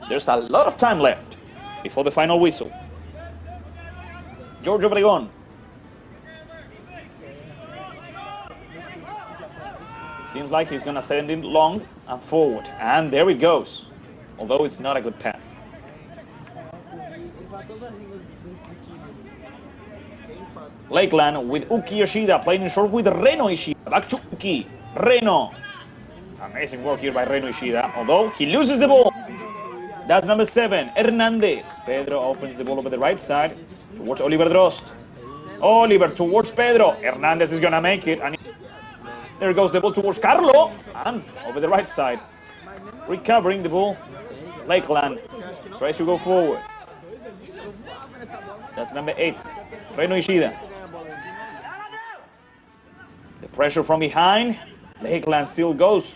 There's a lot of time left before the final whistle. George Obregon. Seems like he's gonna send it long and forward. And there it goes. Although it's not a good pass. Lakeland with Uki Yoshida playing in short with Reno Ishida. Back to Uki. Reno. Amazing work here by Reno Ishida. Although he loses the ball. That's number 7, Hernandez. Pedro opens the ball over the right side towards Oliver Drost. Oliver towards Pedro. Hernandez is gonna make it. And there goes the ball towards Carlo. And over the right side. Recovering the ball. Lakeland tries to go forward. That's number 8, Reno Ishida. The pressure from behind. Lakeland still goes.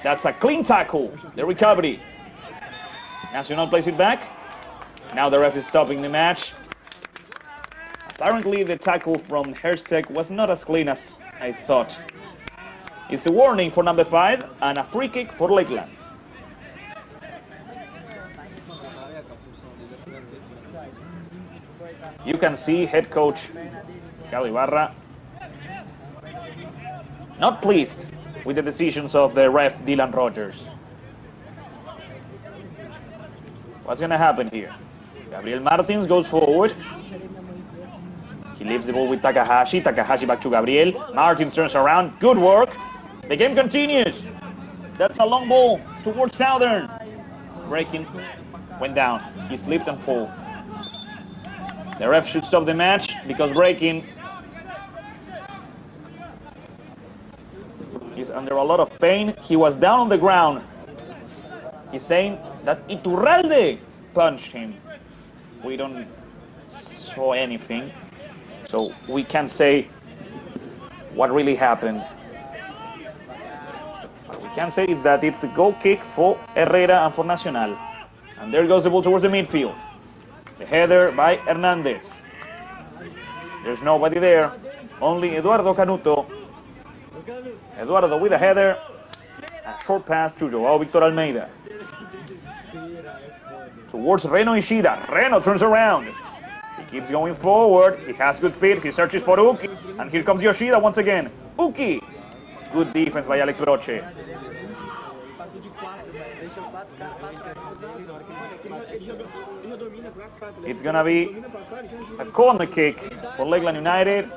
That's a clean tackle. The recovery. Nacional plays it back. Now the ref is stopping the match. Apparently the tackle from Herstek was not as clean as I thought. It's a warning for number 5 and a free kick for Lakeland. You can see head coach Carlos Ibarra not pleased with the decisions of the ref Dylan Rogers. What's going to happen here? Gabriel Martins goes forward. He leaves the ball with Takahashi. Takahashi back to Gabriel. Martins turns around. Good work. The game continues. That's a long ball towards Southern. Breaking went down. He slipped and fell. The ref should stop the match because Breaking is under a lot of pain. He was down on the ground. He's saying that Iturralde punched him. We don't saw anything, so we can't say what really happened. What we can say is that it's a goal kick for Herrera and for Nacional. And there goes the ball towards the midfield. The header by Hernandez. There's nobody there. Only Eduardo Canuto. Eduardo with a header. A short pass to Joao Victor Almeida. Towards Reno Ishida. Reno turns around. He keeps going forward. He has good speed. He searches for Uki. And here comes Yoshida once again. Uki. Good defense by Alex Broche. It's gonna be a corner kick for Lakeland United.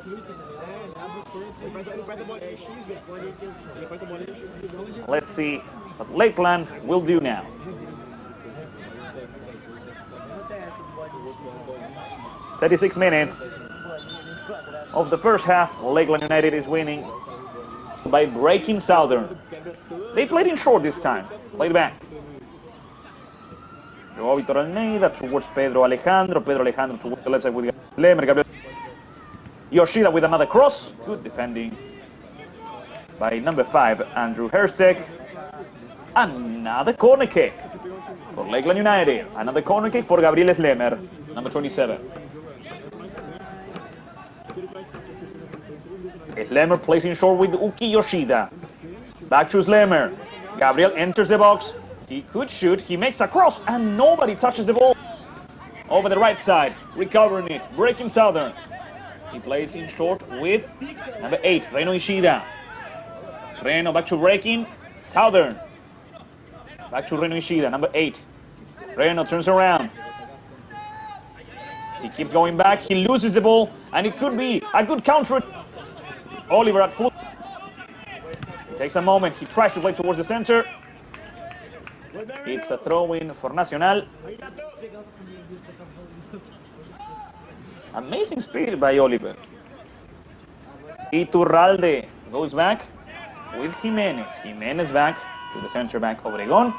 Let's see what Lakeland will do now. 36 minutes of the first half. Lakeland United is winning by breaking Southern. They played in short this time. Played back. Joao Vitor Almeida towards Pedro Alejandro. Pedro Alejandro towards the left side with Lemer. Yoshida with another cross. Good defending by number 5, Andrew Herstek. Another corner kick for Lakeland United. Another corner kick for Gabriel Slemer, number 27. Slemer placing short with Uki Yoshida. Back to Slemer. Gabriel enters the box. He could shoot. He makes a cross and nobody touches the ball. Over the right side. Recovering it. Breaking Southern. He plays in short with number 8, Reno Ishida. Reno back to breaking Southern. Back to Reno Ishida, number 8. Reno turns around. He keeps going back. He loses the ball. And it could be a good counter. Oliver at full. It takes a moment. He tries to play towards the center. It's a throw-in for Nacional. Amazing speed by Oliver. Iturralde goes back with Jimenez. Jimenez back to the center back, Obregón.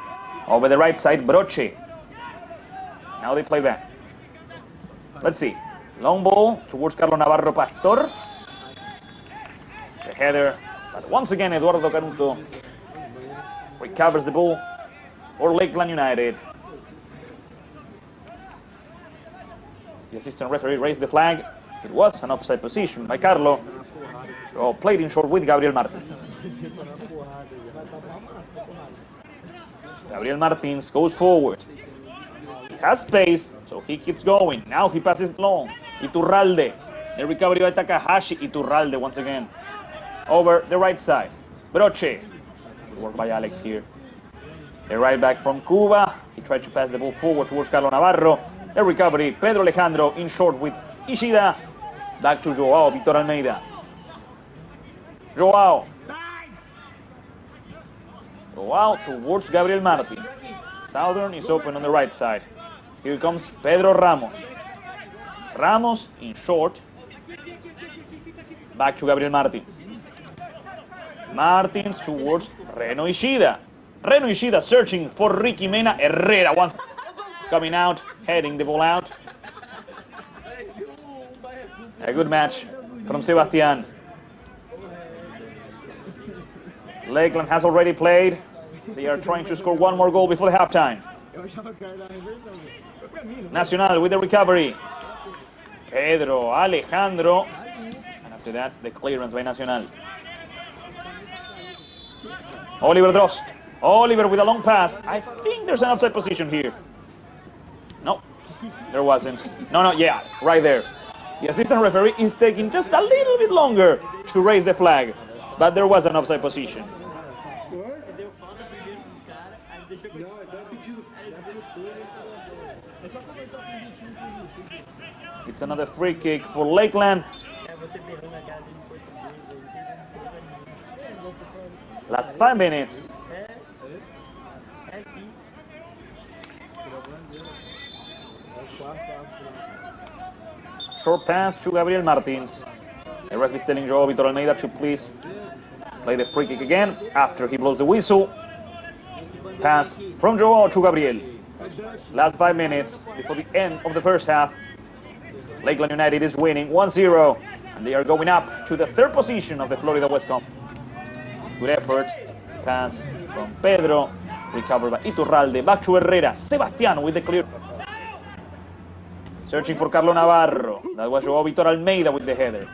Over the right side, Broche. Now they play back. Let's see. Long ball towards Carlos Navarro Pastor. The header. But once again, Eduardo Canuto recovers the ball for Lakeland United. The assistant referee raised the flag. It was an offside position by Carlo. So played in short with Gabriel Martins. Gabriel Martins goes forward. He has space, so he keeps going. Now he passes long. Iturralde. The recovery by Takahashi. Iturralde once again. Over the right side. Broche. Good work by Alex here. The right back from Cuba. He tried to pass the ball forward towards Carlos Navarro. The recovery. Pedro Alejandro in short with Ishida. Back to Joao Victor Almeida. Joao. Joao towards Gabriel Martin. Southern is open on the right side. Here comes Pedro Ramos. Ramos in short. Back to Gabriel Martins. Martins towards Reno Ishida. Reno Ishida searching for Ricky Mena. Herrera once coming out, heading the ball out. A good match from Sebastian. Lakeland has already played. They are trying to score one more goal before the halftime. Nacional with the recovery. Pedro Alejandro. And after that, the clearance by Nacional. Oliver Drost. Oliver with a long pass. I think there's an offside position here. No, there wasn't. No, yeah, right there. The assistant referee is taking just a little bit longer to raise the flag. But there was an offside position. It's another free kick for Lakeland. Last 5 minutes. Short pass to Gabriel Martins. The ref is telling Joao Vitor Almeida to please play the free kick again after he blows the whistle. Pass from Joao to Gabriel. Last 5 minutes before the end of the first half. Lakeland United is winning 1-0, and they are going up to the 3rd position of the Florida West Conference. Good effort. Pass from Pedro. Recovered by Iturralde. Back to Herrera. Sebastián with the clear. Searching for Carlo Navarro. That was Joao Vitor Almeida with the header.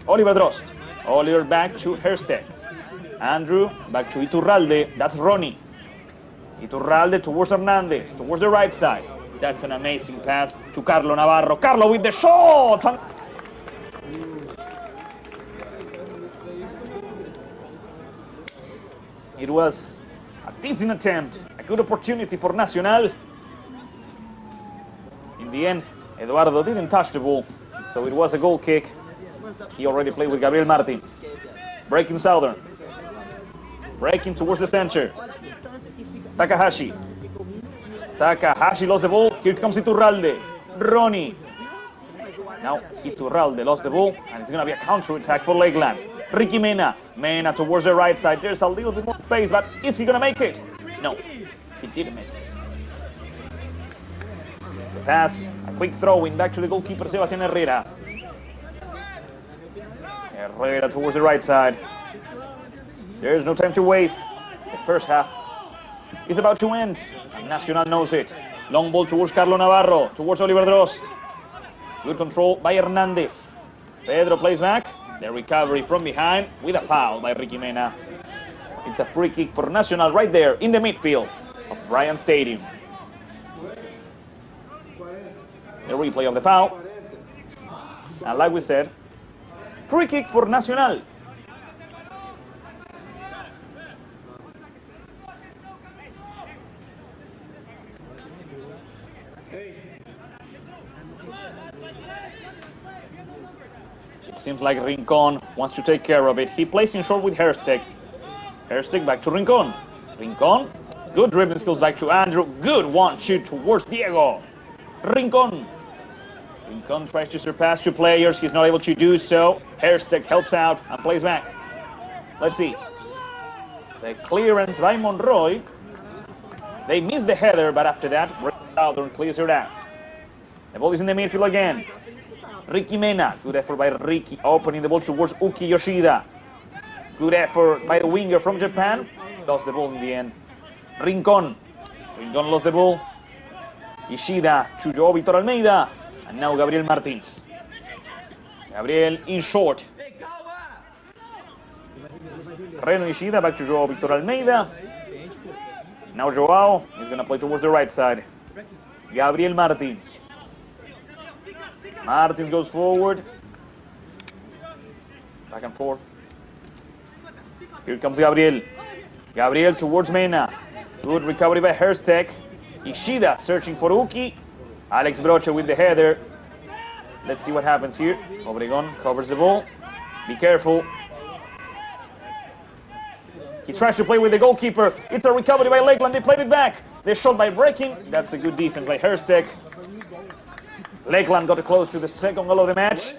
Oliver Drost. Oliver back to Herstek. Andrew back to Iturralde. That's Ronnie. Iturralde towards Hernandez. Towards the right side. That's an amazing pass to Carlo Navarro. Carlo with the shot! It was a decent attempt. A good opportunity for Nacional. In the end, Eduardo didn't touch the ball, so it was a goal kick. He already played with Gabriel Martins. Breaking Southern. Breaking towards the center. Takahashi. Takahashi lost the ball. Here comes Iturralde. Ronnie. Now Iturralde lost the ball, and it's going to be a counter-attack for Lakeland. Ricky Mena. Mena towards the right side. There's a little bit more space, but is he going to make it? No, he didn't make it. The pass, a quick throw-in back to the goalkeeper, Sebastián Herrera. Herrera towards the right side. There's no time to waste. The first half is about to end, and Nacional knows it. Long ball towards Carlo Navarro, towards Oliver Drost. Good control by Hernandez. Pedro plays back. The recovery from behind with a foul by Ricky Mena. It's a free kick for Nacional right there in the midfield of Bryant Stadium. The replay of the foul. And like we said, free kick for Nacional. It seems like Rincon wants to take care of it. He plays in short with Herstek. Herstek back to Rincon. Rincon, good dribbling skills back to Andrew. Good 1-2 towards Diego. Rincon. Rincon tries to surpass two players. He's not able to do so. Herstek helps out and plays back. Let's see. The clearance by Monroy. They miss the header, but after that, Southern clears it out. The ball is in the midfield again. Ricky Mena. Good effort by Ricky, opening the ball towards Uki Yoshida. Good effort by the winger from Japan. Lost the ball in the end. Rincon. Rincon lost the ball. Ishida to Joao Vitor Almeida. And now Gabriel Martins. Gabriel in short. Reno Ishida back to Joao Vitor Almeida. Now Joao is going to play towards the right side. Gabriel Martins. Martins goes forward. Back and forth. Here comes Gabriel. Gabriel towards Mena. Good recovery by Herstek. Ishida searching for Uki. Alex Broche with the header. Let's see what happens here. Obregon covers the ball. Be careful. He tries to play with the goalkeeper. It's a recovery by Lakeland. They played it back. They shot by breaking. That's a good defense by Herstek. Lakeland got close to the second goal of the match.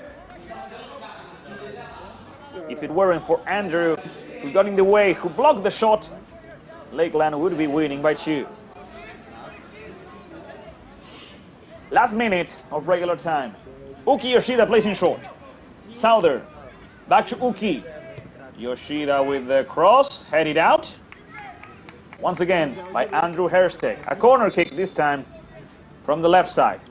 If it weren't for Andrew, who got in the way, who blocked the shot, Lakeland would be winning by 2. Last minute of regular time. Uki Yoshida plays in short. Souther. Back to Uki. Yoshida with the cross. Headed out. Once again by Andrew Herstek. A corner kick this time from the left side.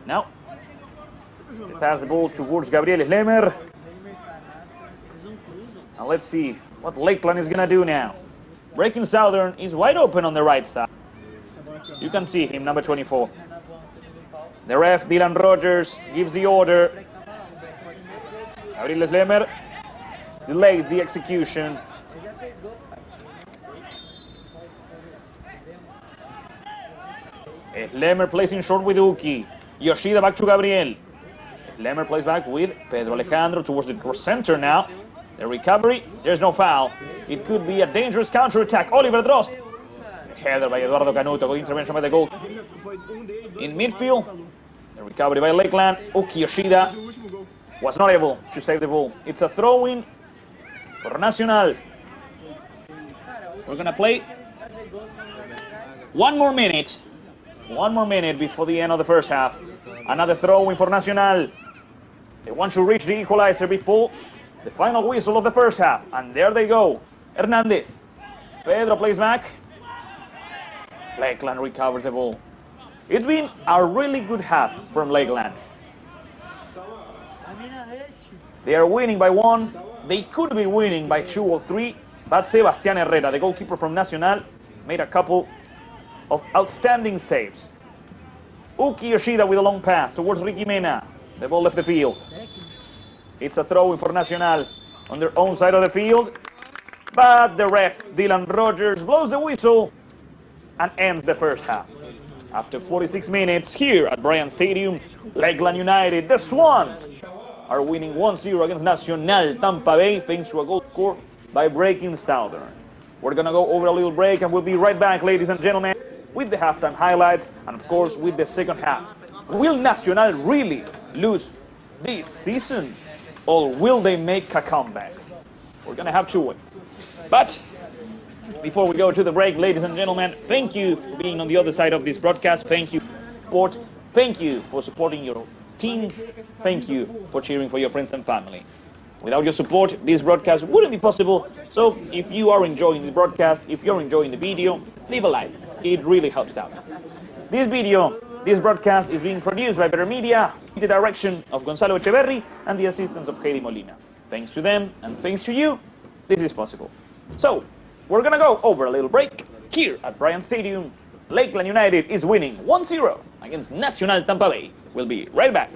Now, they pass the ball towards Gabriel Lemer. And let's see what Lakeland is going to do now. Breaking Southern is wide open on the right side. You can see him, number 24. The ref, Dylan Rogers, gives the order. Gabriel Lemer delays the execution. Lemer plays in short with Uki. Yoshida back to Gabriel. Lemer plays back with Pedro Alejandro towards the center now. The recovery, there's no foul. It could be a dangerous counter-attack. Oliver Drost. Header by Eduardo Canuto. Good intervention by the goal. In midfield, the recovery by Lakeland. Uki Yoshida was not able to save the ball. It's a throw-in for Nacional. We're going to play 1 more minute 1 more minute before the end of the first half. Another throw in for Nacional. They want to reach the equalizer before the final whistle of the first half. And there they go. Hernandez. Pedro plays back. Lakeland recovers the ball. It's been a really good half from Lakeland. They are winning by 1. They could be winning by 2 or 3. But Sebastián Herrera, the goalkeeper from Nacional, made a couple of outstanding saves. Uki Yoshida with a long pass towards Ricky Mena. The ball left the field. It's a throw in for Nacional on their own side of the field. But the ref, Dylan Rogers, blows the whistle and ends the first half. After 46 minutes here at Bryant Stadium, Lakeland United, the Swans, are winning 1-0 against Nacional Tampa Bay thanks to a goal scored by Breaking Southern. We're going to go over a little break and we'll be right back, ladies and gentlemen, with the halftime highlights and, of course, with the second half. Will Nacional really lose this season or will they make a comeback? We're going to have to wait. But before we go to the break, ladies and gentlemen, thank you for being on the other side of this broadcast. Thank you for support. Thank you for supporting your team. Thank you for cheering for your friends and family. Without your support, this broadcast wouldn't be possible. So if you are enjoying the broadcast, if you're enjoying the video, leave a like. It really helps out. This broadcast is being produced by Better Media, with the direction of Gonzalo Echeverri and the assistance of Heidi Molina. Thanks to them and thanks to you, this is possible. So, we're gonna go over a little break here at Bryant Stadium. Lakeland United is winning 1-0 against Nacional Tampa Bay. We'll be right back.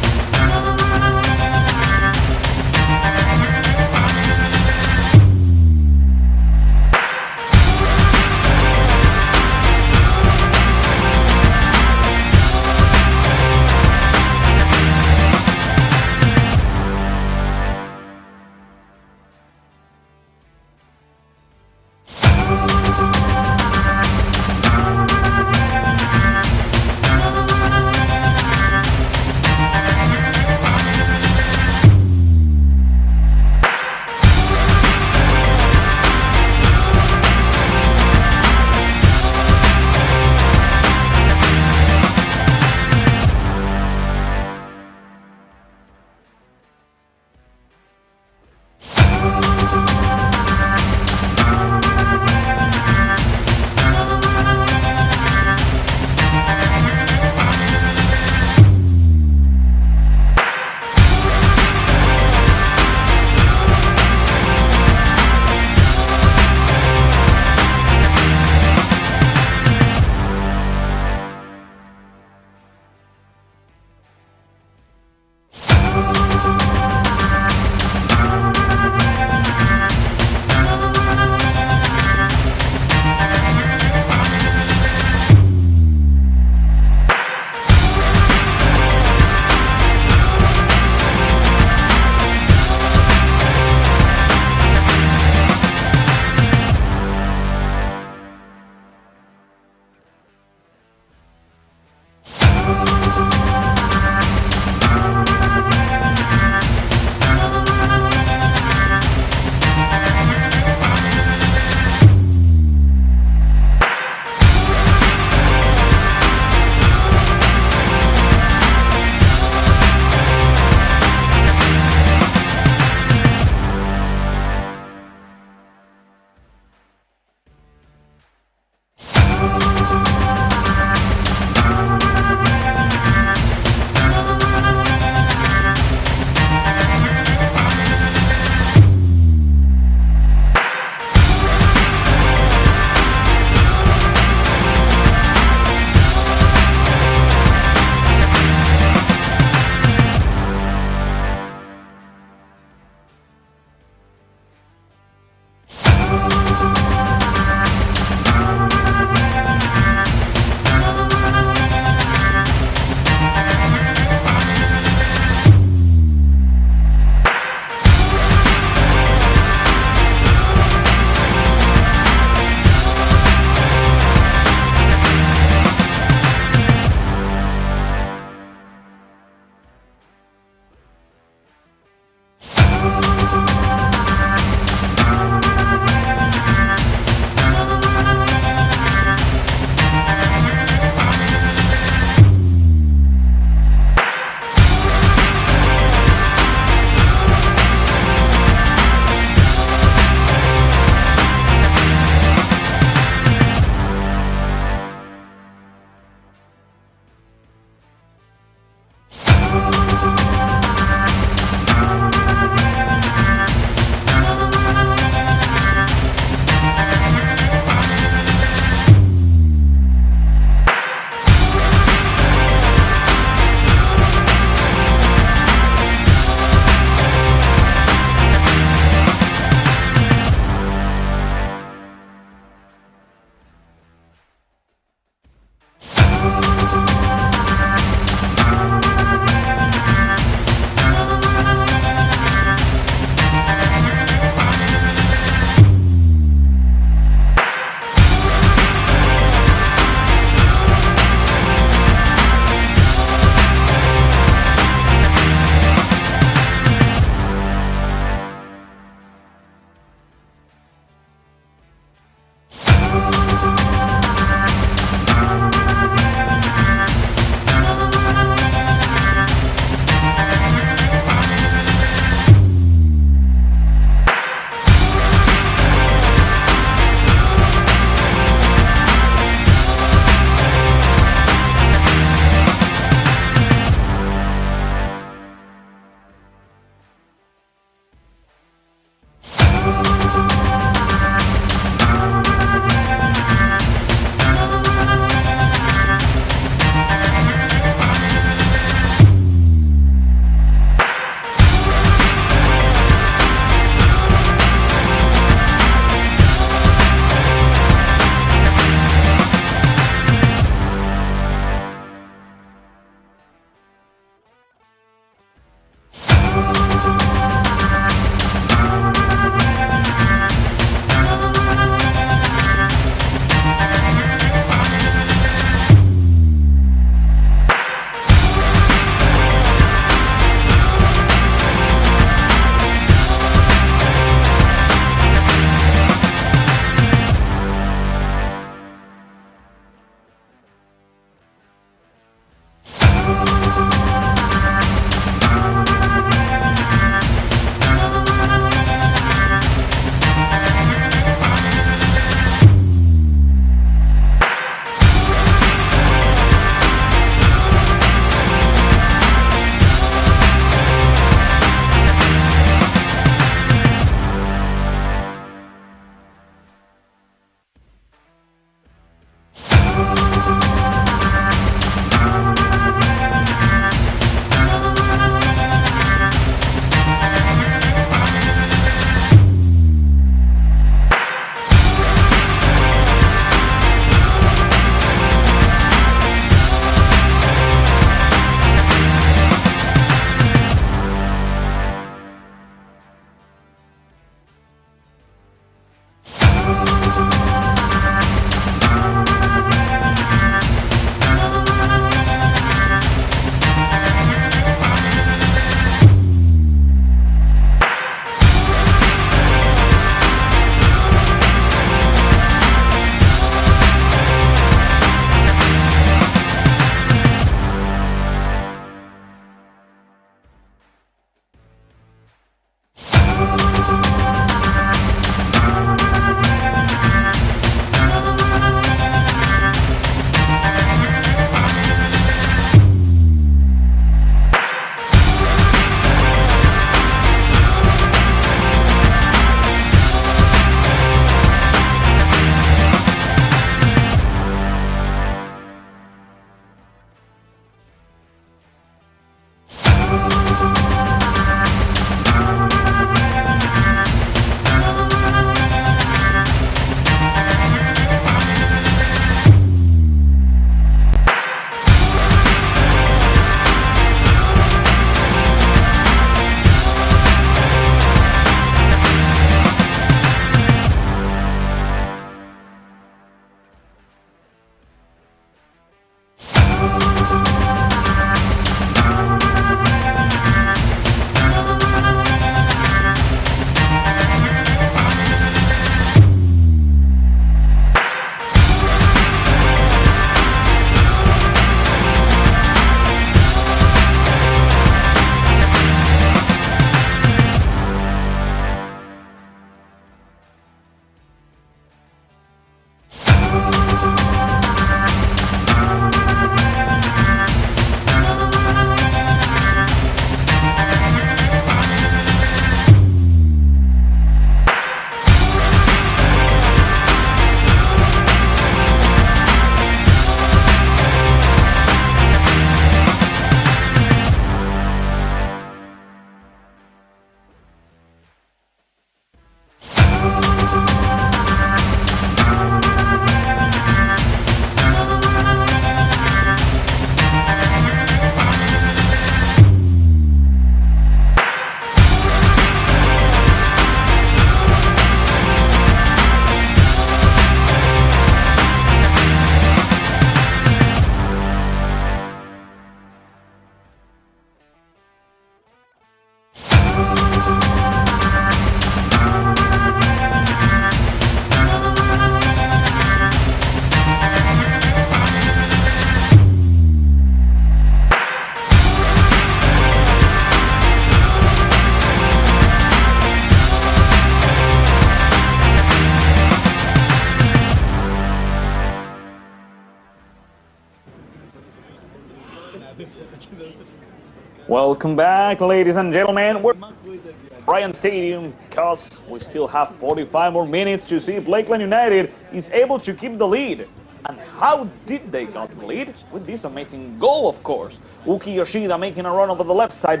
Welcome back, ladies and gentlemen. We're at Bryan Stadium because we still have 45 more minutes to see if Lakeland United is able to keep the lead. And how did they got the lead? With this amazing goal, of course. Uki Yoshida making a run over the left side,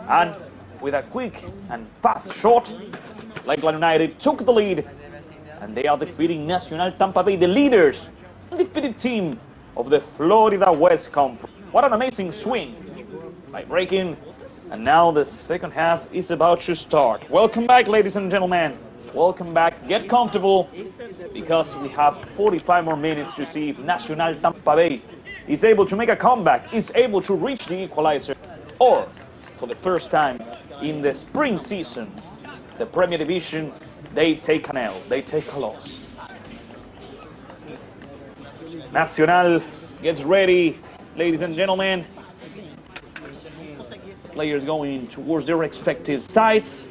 and with a quick and fast shot, Lakeland United took the lead, and they are defeating Nacional Tampa Bay, the leaders, undefeated team of the Florida West Conference. What an amazing swing by breaking, and now the second half is about to start. Welcome back, ladies and gentlemen. Welcome back. Get comfortable, because we have 45 more minutes to see if Nacional Tampa Bay is able to make a comeback, is able to reach the equalizer, or for the first time in the spring season, the Premier Division, they take an L, they take a loss. Nacional gets ready, ladies and gentlemen. Players going towards their respective sides,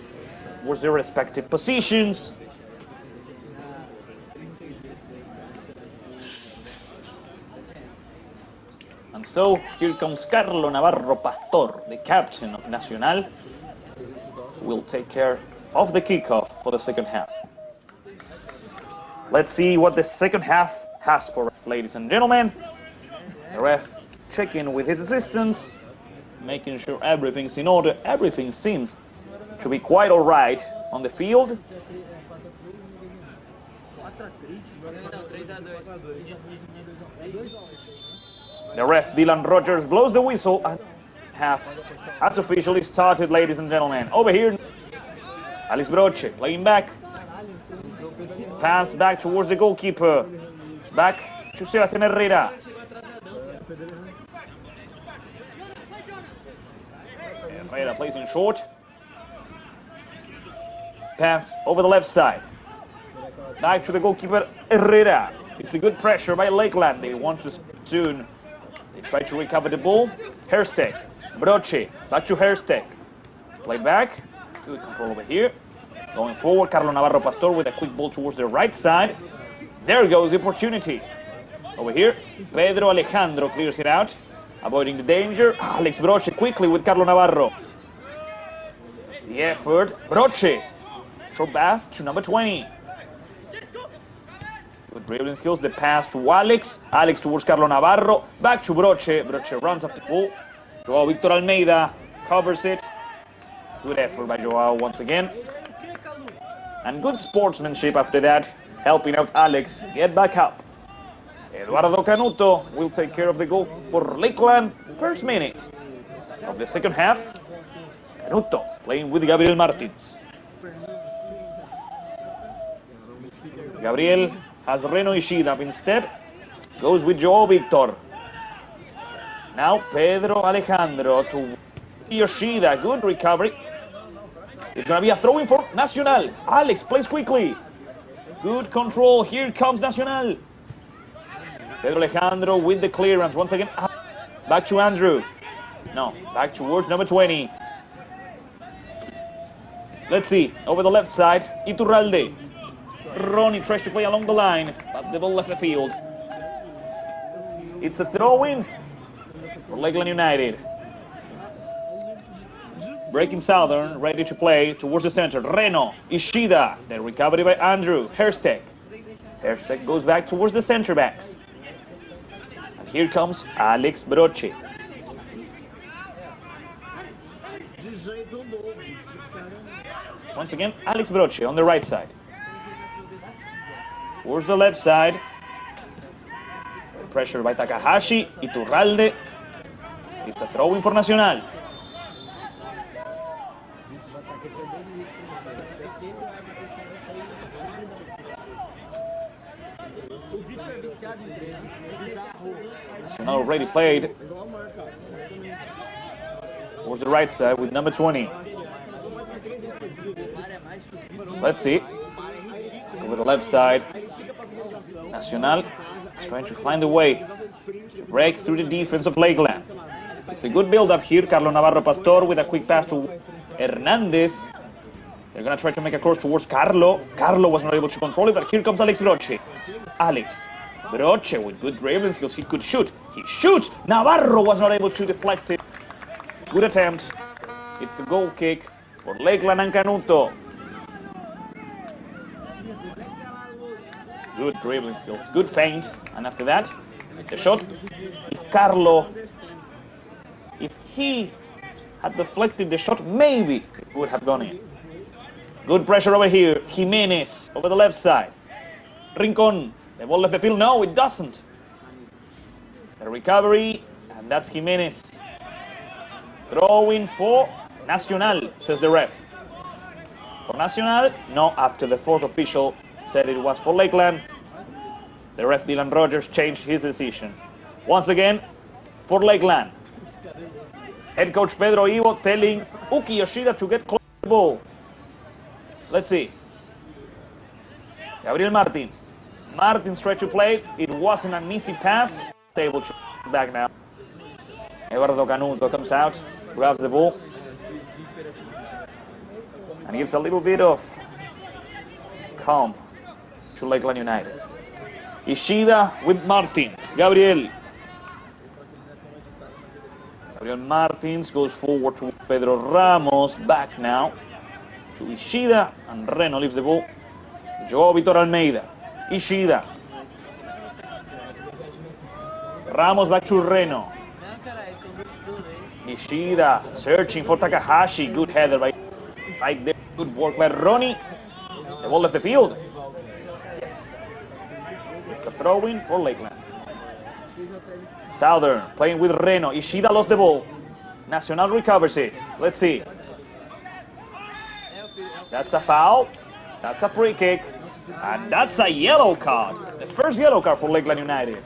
towards their respective positions. And so here comes Carlo Navarro Pastor, the captain of Nacional, who will take care of the kickoff for the second half. Let's see what the second half has for us, ladies and gentlemen. The ref checking with his assistants, making sure everything's in order. Everything seems to be quite all right on the field. The ref, Dylan Rogers, blows the whistle, and half has officially started, ladies and gentlemen. Over here, Alex Broche playing back. Pass back towards the goalkeeper. Back to Sebastián Herrera. Herrera plays in short. Pass over the left side. Back to the goalkeeper, Herrera. It's a good pressure by Lakeland. They want to soon. They try to recover the ball. Herstek, Broche, back to Herstek. Play back. Good control over here. Going forward, Carlo Navarro Pastor with a quick ball towards the right side. There goes the opportunity. Over here, Pedro Alejandro clears it out, avoiding the danger. Alex Broche quickly with Carlo Navarro. The effort, Broche. Short pass to number 20. Good dribbling skills, the pass to Alex. Alex towards Carlo Navarro. Back to Broche. Broche runs off the ball. Joao Victor Almeida covers it. Good effort by Joao once again. And good sportsmanship after that, helping out Alex get back up. Eduardo Canuto will take care of the goal for Lakeland. First minute of the second half. Canuto playing with Gabriel Martins. Gabriel has Reno Ishida up instead. Goes with Joao Victor. Now Pedro Alejandro to Yoshida. Good recovery. It's going to be a throw-in for Nacional. Alex plays quickly. Good control. Here comes Nacional. Pedro Alejandro with the clearance. Once again, back to Andrew. No, back towards number 20. Let's see. Over the left side, Iturralde. Ronnie tries to play along the line, but the ball left the field. It's a throw-in for Lakeland United. Breaking Southern, ready to play towards the center. Reno, Ishida, the recovery by Andrew. Herstek. Herstek goes back towards the center backs. And here comes Alex Broche. Once again, Alex Broche on the right side. Towards the left side. Pressure by Takahashi, Iturralde. It's a throw-in for Nacional. Nacional already played towards the right side with number 20. Let's see. Over the left side. Nacional is trying to find a way to break through the defense of Lakeland. It's a good build-up here. Carlo Navarro Pastor with a quick pass to Hernandez. They're going to try to make a cross towards Carlo. Carlo was not able to control it, but here comes Alex Broche. Alex Broche with good dribbling skills. He could shoot. He shoots. Navarro was not able to deflect it. Good attempt. It's a goal kick for Lakeland and Canuto. Good dribbling skills. Good feint. And after that, the shot. If he had deflected the shot, maybe it would have gone in. Good pressure over here. Jimenez over the left side. Rincon. The ball left the field. No, it doesn't. The recovery, and that's Jimenez. Throwing for Nacional, says the ref. For Nacional, no, after the fourth official said it was for Lakeland. The ref, Dylan Rogers, changed his decision. Once again, for Lakeland. Head coach Pedro Ivo telling Uki Yoshida to get close to the ball. Let's see. Gabriel Martins. Martins tried to play. It wasn't an easy pass. Able to back now. Eduardo Canuto comes out, grabs the ball, and gives a little bit of calm to Lakeland United. Ishida with Martins. Gabriel Martins goes forward to Pedro Ramos. Back now to Ishida, and Reno leaves the ball. Joao Vitor Almeida. Ishida. Ramos back to Reno. Ishida searching for Takahashi. Good header by right there. Good work by Ronnie. The ball left the field. Yes. It's a throw-in for Lakeland. Southern playing with Reno. Ishida lost the ball. Nacional recovers it. Let's see. That's a foul. That's a free kick. And that's a yellow card. The first yellow card for Lakeland United.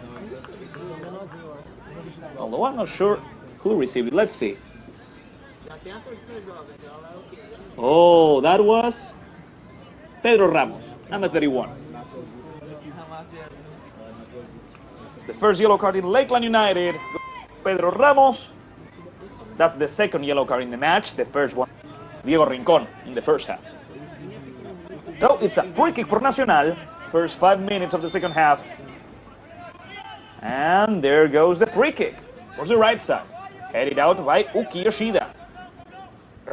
Although I'm not sure who received it. Let's see. Oh, that was Pedro Ramos, number 31. The first yellow card in Lakeland United. Pedro Ramos. That's the second yellow card in the match. The first one, Diego Rincon, in the first half. So it's a free kick for Nacional. First 5 minutes of the second half. And there goes the free kick. Towards the right side. Headed out by Uki Yoshida.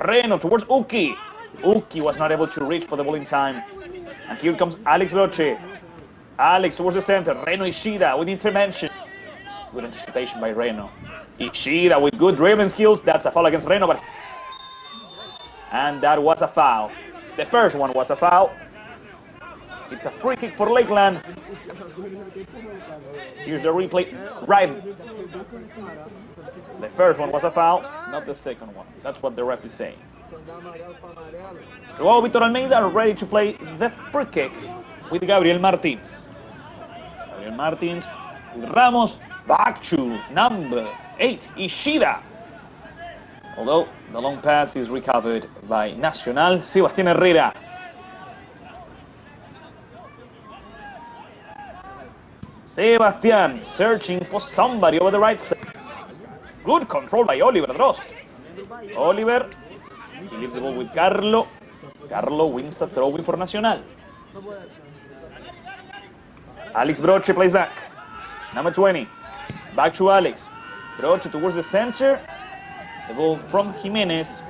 Reno towards Uki. Uki was not able to reach for the ball in time. And here comes Alex Broche. Alex towards the center. Reno Ishida with intervention. Good anticipation by Reno. Ishida with good dribbling skills. That's a foul against Reno. And that was a foul. The first one was a foul. It's a free kick for Lakeland. Here's the replay. Right. The first one was a foul, not the second one. That's what the ref is saying. Joao Vitor Almeida ready to play the free kick with Gabriel Martins. Gabriel Martins with Ramos. Back to number 8, Ishida. Although the long pass is recovered by Nacional. Sebastián Herrera. Sebastián searching for somebody over the right side. Good control by Oliver Drost. Oliver, he leaves the ball with Carlo. Carlo wins a throw-in for Nacional. Alex Broche plays back. Number 20. Back to Alex. Broche towards the center. The ball from Jimenez.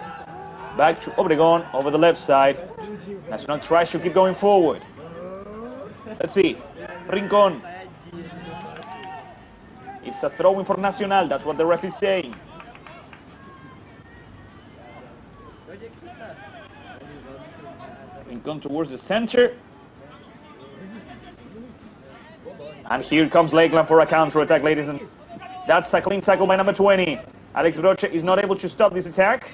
Back to Obregon over the left side. Nacional tries to keep going forward. Let's see. Rincon. It's a throw-in for Nacional. That's what the ref is saying. Rincon towards the center. And here comes Lakeland for a counter-attack, ladies and that's a clean tackle by number 20. Alex Broche is not able to stop this attack.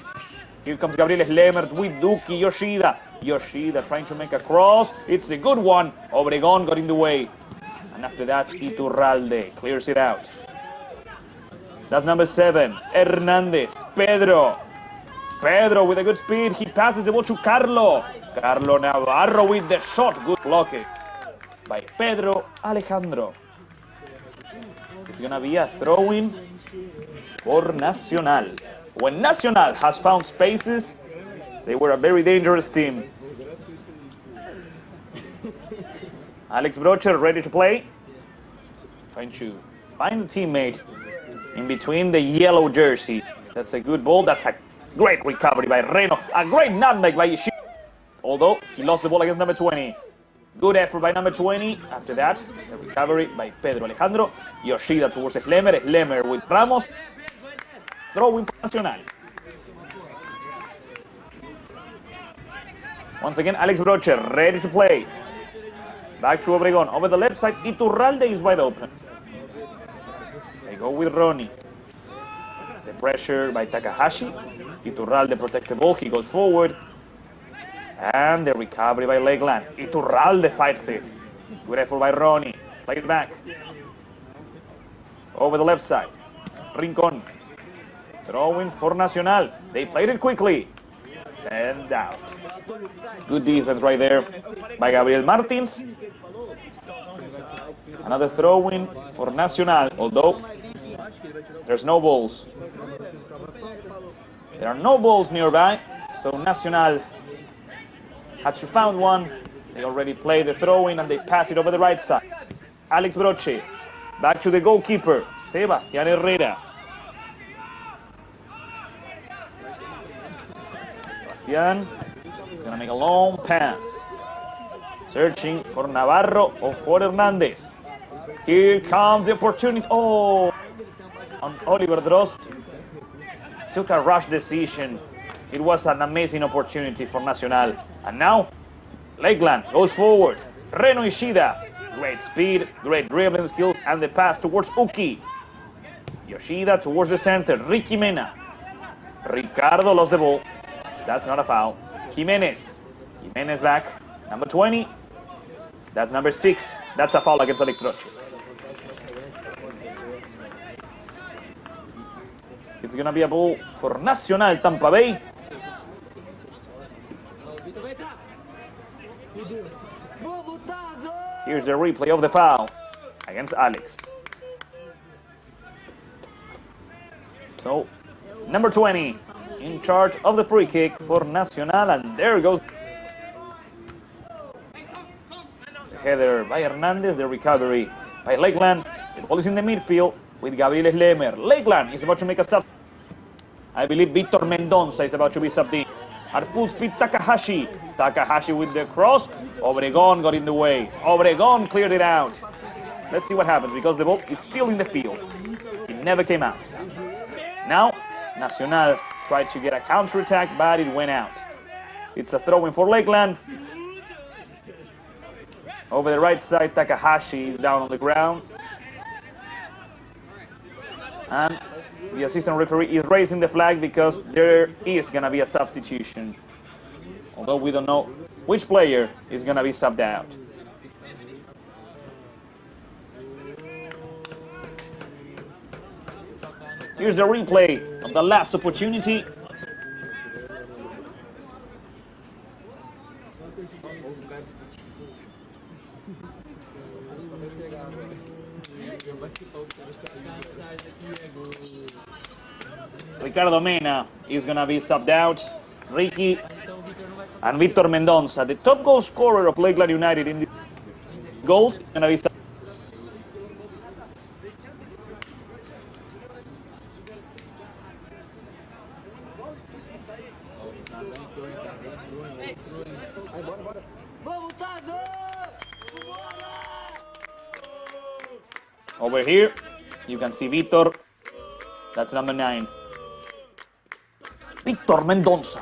Here comes Gabriel Schlemmer with Uki Yoshida. Yoshida trying to make a cross. It's a good one. Obregon got in the way. And after that, Iturralde clears it out. That's number 7. Hernandez. Pedro. Pedro with a good speed. He passes the ball to Carlo. Carlo Navarro with the shot. Good blocking by Pedro Alejandro. It's going to be a throw-in for Nacional. When Nacional has found spaces, they were a very dangerous team. Alex Broche ready to play. Trying to find the teammate in between the yellow jersey. That's a good ball. That's a great recovery by Reno. A great nutmeg by Yoshida. Although he lost the ball against number 20. Good effort by number 20. After that, the recovery by Pedro Alejandro. Yoshida towards Schlemmer. Schlemmer with Ramos. Throwing for Nacional. Once again, Alex Broche ready to play. Back to Obregón. Over the left side, Iturralde is wide open. They go with Ronnie. The pressure by Takahashi. Iturralde protects the ball. He goes forward. And the recovery by Lakeland. Iturralde fights it. Good effort by Ronnie. Play it back. Over the left side. Rincon. Throwing for Nacional. They played it quickly. Send out. Good defense right there by Gabriel Martins. Another throw-in for Nacional, although there's no balls. There are no balls nearby, so Nacional had to find one. They already played the throw-in and they pass it over the right side. Alex Broche, back to the goalkeeper, Sebastián Herrera. Sebastián is going to make a long pass. Searching for Navarro or for Hernandez. Here comes the opportunity. Oh, on Oliver Drost. Took a rush decision. It was an amazing opportunity for Nacional. And now, Lakeland goes forward. Reno Ishida. Great speed, great dribbling skills, and the pass towards Uki. Yoshida towards the center. Ricky Mena. Ricardo lost the ball. That's not a foul. Jimenez. Jimenez back. Number 20. That's number 6. That's a foul against Alex Broche. It's going to be a ball for Nacional Tampa Bay. Here's the replay of the foul against Alex. So, number 20 in charge of the free kick for Nacional, and there goes the header by Hernandez, the recovery by Lakeland. The ball is in the midfield with Gabriel Schlemmer. Lakeland is about to make a sub. I believe Victor Mendonça is about to be subbed in. At full speed, Takahashi. Takahashi with the cross. Obregón got in the way. Obregón cleared it out. Let's see what happens because the ball is still in the field. It never came out. Now, Nacional tried to get a counter-attack, but it went out. It's a throw-in for Lakeland. Over the right side, Takahashi is down on the ground. And the assistant referee is raising the flag because there is going to be a substitution. Although we don't know which player is going to be subbed out. Here's the replay of the last opportunity. Ricardo Mena is going to be subbed out. Ricky and Victor Mendonça, the top goal scorer of Lakeland United in the goals, going to be subbed. Over here, you can see Victor. That's number 9. Victor Mendonça.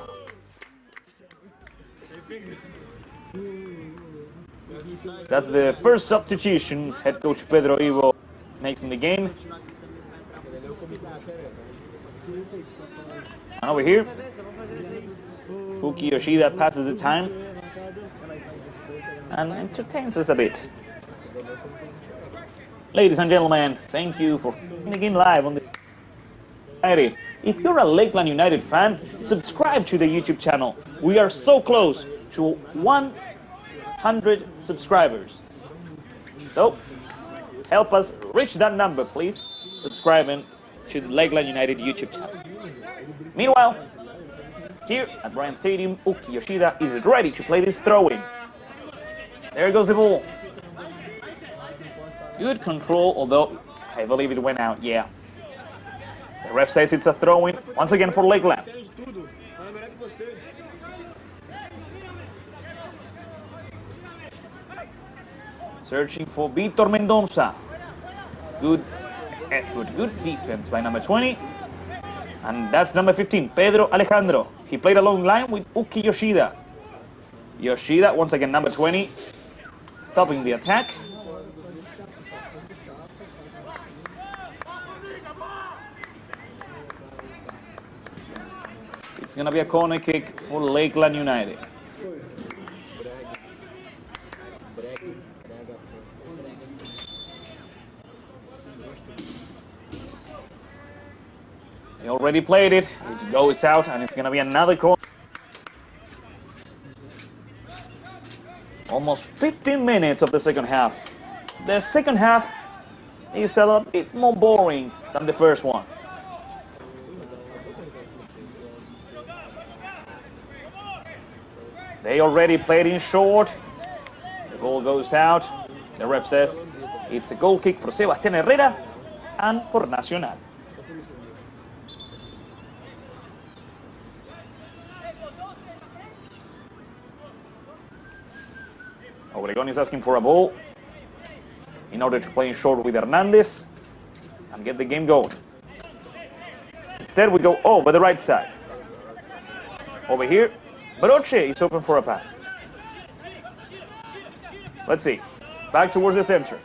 That's the first substitution head coach Pedro Ivo makes in the game. And over here, Uki Yoshida passes the time and entertains us a bit. Ladies and gentlemen, thank you for following the game live on the United. If you're a Lakeland United fan, subscribe to the YouTube channel. We are so close to 100 subscribers. So, help us reach that number, please. Subscribing to the Lakeland United YouTube channel. Meanwhile, here at Bryant Stadium, Uki Yoshida is ready to play this throw-in. There goes the ball. Good control, although I believe it went out, yeah. The ref says it's a throw-in, once again for Lakeland. Searching for Vitor Mendoza. Good effort, good defense by number 20. And that's number 15, Pedro Alejandro. He played a long line with Uki Yoshida. Yoshida, once again, number 20, stopping the attack. It's going to be a corner kick for Lakeland United. They already played it. It goes out, and it's going to be another corner. Almost 15 minutes of the second half. The second half is a bit more boring than the first one. They already played in short. The ball goes out. The ref says it's a goal kick for Sebastián Herrera and for Nacional. Obregón is asking for a ball in order to play in short with Hernandez and get the game going. Instead, we go over the right side. Over here, Broche is open for a pass. Let's see. Back towards the center.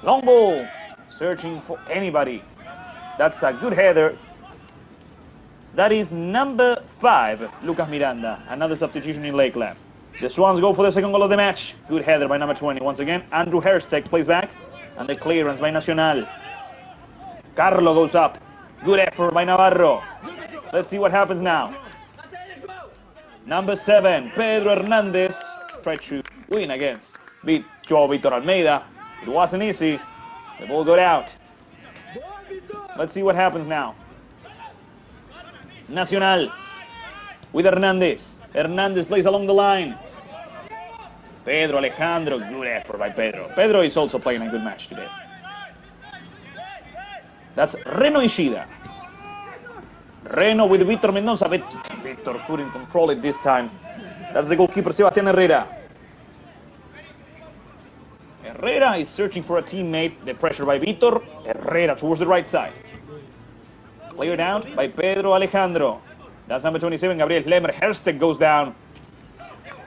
Long ball. Searching for anybody. That's a good header. That is number 5, Lucas Miranda. Another substitution in Lakeland. The Swans go for the second goal of the match. Good header by number 20. Once again, Andrew Hersteck plays back. And the clearance by Nacional. Carlo goes up. Good effort by Navarro. Let's see what happens now. Number 7, Pedro Hernandez. Tried to win against Vitor Almeida. It wasn't easy. The ball got out. Let's see what happens now. Nacional with Hernandez. Hernandez plays along the line. Pedro Alejandro, good effort by Pedro. Pedro is also playing a good match today. That's Reno Ishida. Reno with Vitor Mendoza. Vitor couldn't control it this time. That's the goalkeeper, Sebastián Herrera. Herrera is searching for a teammate. The pressure by Vitor. Herrera towards the right side. Cleared out by Pedro Alejandro. That's number 27, Gabriel Lemer. Hersteck goes down.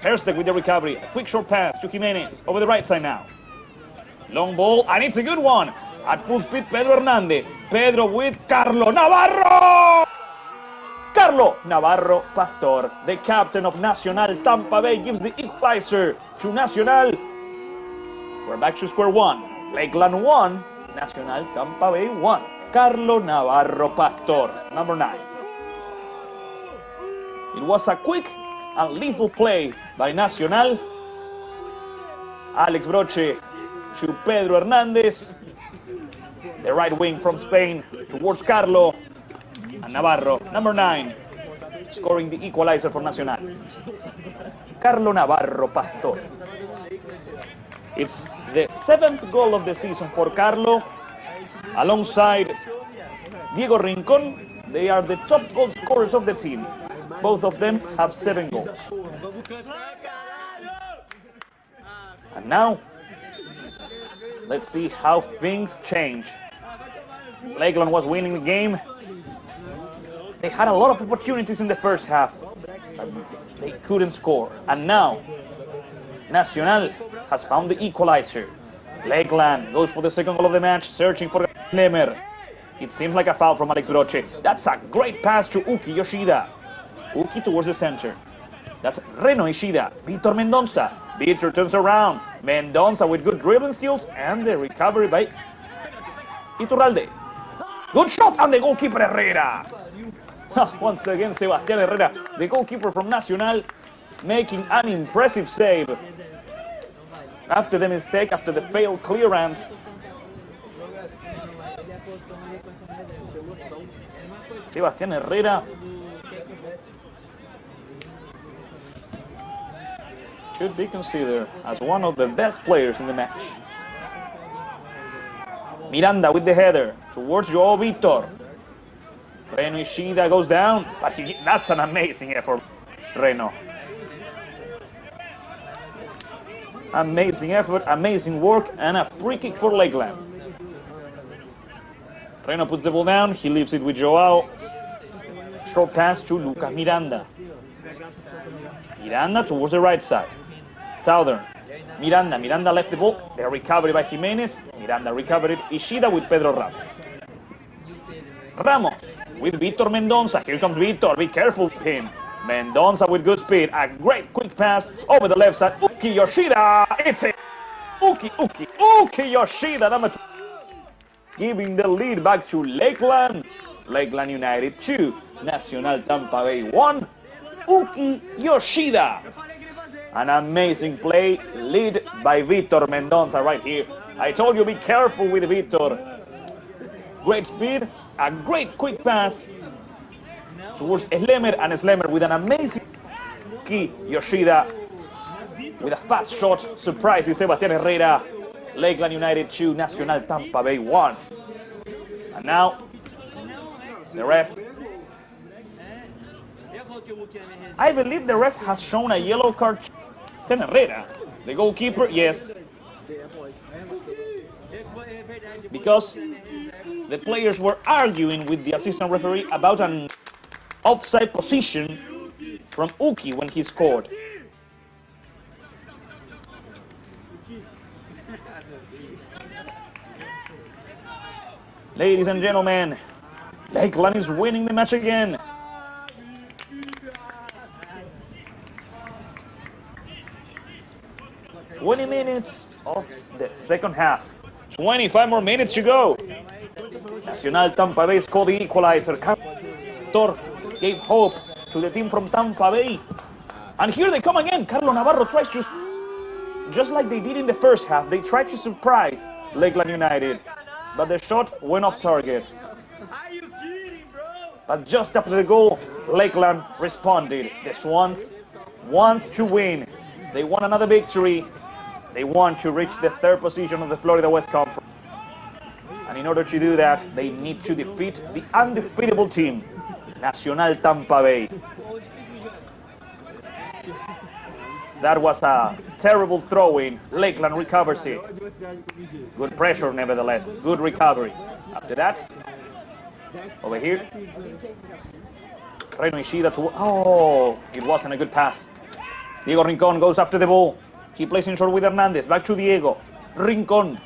Hersteck with the recovery. A quick short pass to Jimenez. Over the right side now. Long ball, and it's a good one. At full speed, Pedro Hernandez. Pedro with Carlo Navarro! Carlo Navarro Pastor, the captain of Nacional Tampa Bay, gives the equalizer to Nacional. We're back to square one. Lakeland 1, Nacional Tampa Bay 1. Carlo Navarro Pastor, number 9. It was a quick and lethal play by Nacional. Alex Broche to Pedro Hernandez. The right wing from Spain towards Carlo. And Navarro, number 9, scoring the equalizer for Nacional. Carlo Navarro Pastor. It's the 7th goal of the season for Carlo. Alongside Diego Rincon, they are the top goal scorers of the team. Both of them have 7 goals. And now, let's see how things change. Lakeland was winning the game. They had a lot of opportunities in the first half, but they couldn't score. And now, Nacional has found the equalizer. Lakeland goes for the second goal of the match, searching for Lemer. It seems like a foul from Alex Broche. That's a great pass to Uki Yoshida. Uki towards the center. That's Reno Ishida. Vitor Mendoza. Vitor turns around. Mendoza with good dribbling skills and the recovery by Iturralde. Good shot, and the goalkeeper Herrera. Once again, Sebastián Herrera, the goalkeeper from Nacional, making an impressive save. After the mistake, after the failed clearance. Sebastián Herrera should be considered as one of the best players in the match. Miranda with the header towards Joao Vitor. Reno Ishida goes down, but that's an amazing effort, Reno. Amazing effort, amazing work, and a free kick for Lakeland. Reno puts the ball down, he leaves it with Joao. Short pass to Lucas Miranda. Miranda towards the right side. Southern. Miranda left the ball. The recovery by Jimenez. Miranda recovered it. Ishida with Pedro Ramos. Ramos with Vitor Mendonça. Here comes Vitor. Be careful with him. Mendonça with good speed. A great quick pass over the left side. Uki Yoshida. It's a Uki Yoshida. Number 2. Giving the lead back to Lakeland. Lakeland United 2. Nacional Tampa Bay 1. Uki Yoshida. An amazing play, lead by Vitor Mendonça right here. I told you, be careful with Vitor. Great speed, a great quick pass towards Slemer, and Slemer with an amazing Uki Yoshida with a fast shot. Surprises Sebastián Herrera. Lakeland United 2, Nacional Tampa Bay 1. And now, the ref. I believe the ref has shown a yellow card. Herrera, the goalkeeper, yes. Because the players were arguing with the assistant referee about an offside position from Uki when he scored. Ladies and gentlemen, Lakeland is winning the match again. 20 minutes of the second half. 25 more minutes to go. Nacional Tampa Bay scored the equalizer. Carlos gave hope to the team from Tampa Bay. And here they come again. Carlos Navarro tries to, just like they did in the first half, they tried to surprise Lakeland United. But the shot went off target. Are you kidding, bro? But just after the goal, Lakeland responded. The Swans want to win. They want another victory. They want to reach the third position of the Florida West Conference. And in order to do that, they need to defeat the undefeatable team, Nacional Tampa Bay. That was a terrible throw-in. Lakeland recovers it. Good pressure, nevertheless. Good recovery. After that, over here, Reno Ishida to... Oh, it wasn't a good pass. Diego Rincon goes after the ball. He plays in short with Hernandez. Back to Diego. Rincon.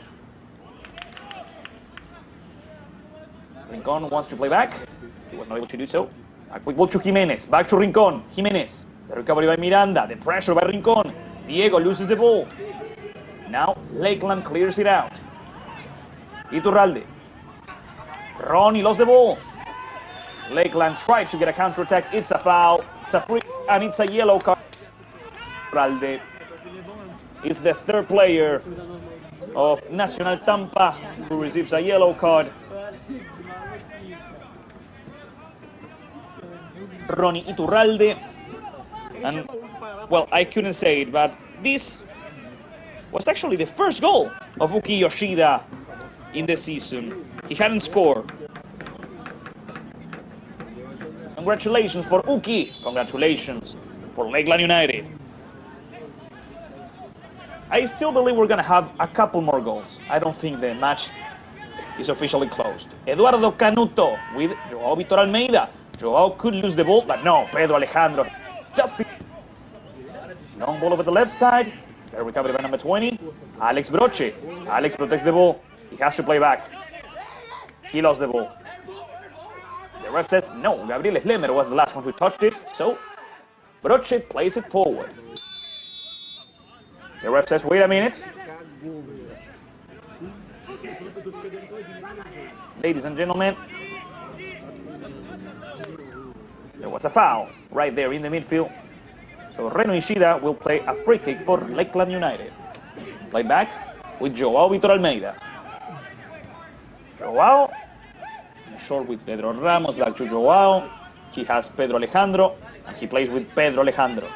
Rincon wants to play back. He was not able to do so. A quick ball to Jimenez. Back to Rincon. Jimenez. The recovery by Miranda. The pressure by Rincon. Diego loses the ball. Now Lakeland clears it out. Iturralde. Ronnie lost the ball. Lakeland tried to get a counter-attack. It's a foul. It's a free and it's a yellow card. Iturralde is the third player of Nacional Tampa who receives a yellow card. Ronnie Iturralde. And, well, I couldn't say it, but this was actually the first goal of Uki Yoshida in the season. He hadn't scored. Congratulations for Uki. Congratulations for Lakeland United. I still believe we're going to have a couple more goals. I don't think the match is officially closed. Eduardo Canuto with Joao Vitor Almeida. Joao could lose the ball, but no, Pedro Alejandro. Just long ball over the left side. There recovered by number 20, Alex Broche. Alex protects the ball. He has to play back. He lost the ball. The ref says no, Gabriel Slemer was the last one who touched it, so Broche plays it forward. The ref says, wait a minute. Ladies and gentlemen, there was a foul right there in the midfield. So Reno Ishida will play a free kick for Lakeland United. Play back with Joao Vitor Almeida. Joao, short with Pedro Ramos, back to Joao. He has Pedro Alejandro, and he plays with Pedro Alejandro.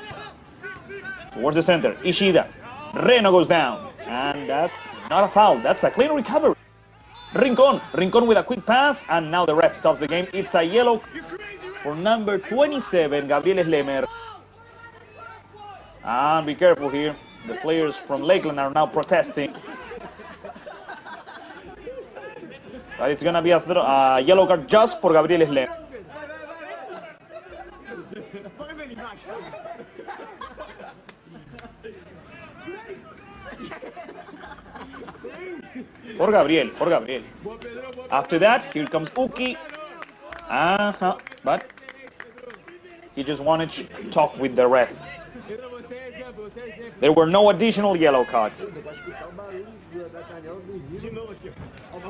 towards the center. Ishida. Reno goes down. And that's not a foul. That's a clean recovery. Rincon. Rincon with a quick pass. And now the ref stops the game. It's a yellow for number 27, Gabriel Slemer. And be careful here. The players from Lakeland are now protesting. But it's going to be a yellow card just for Gabriel Slemer. For Gabriel. After that, here comes Uki. But he just wanted to talk with the ref. There were no additional yellow cards.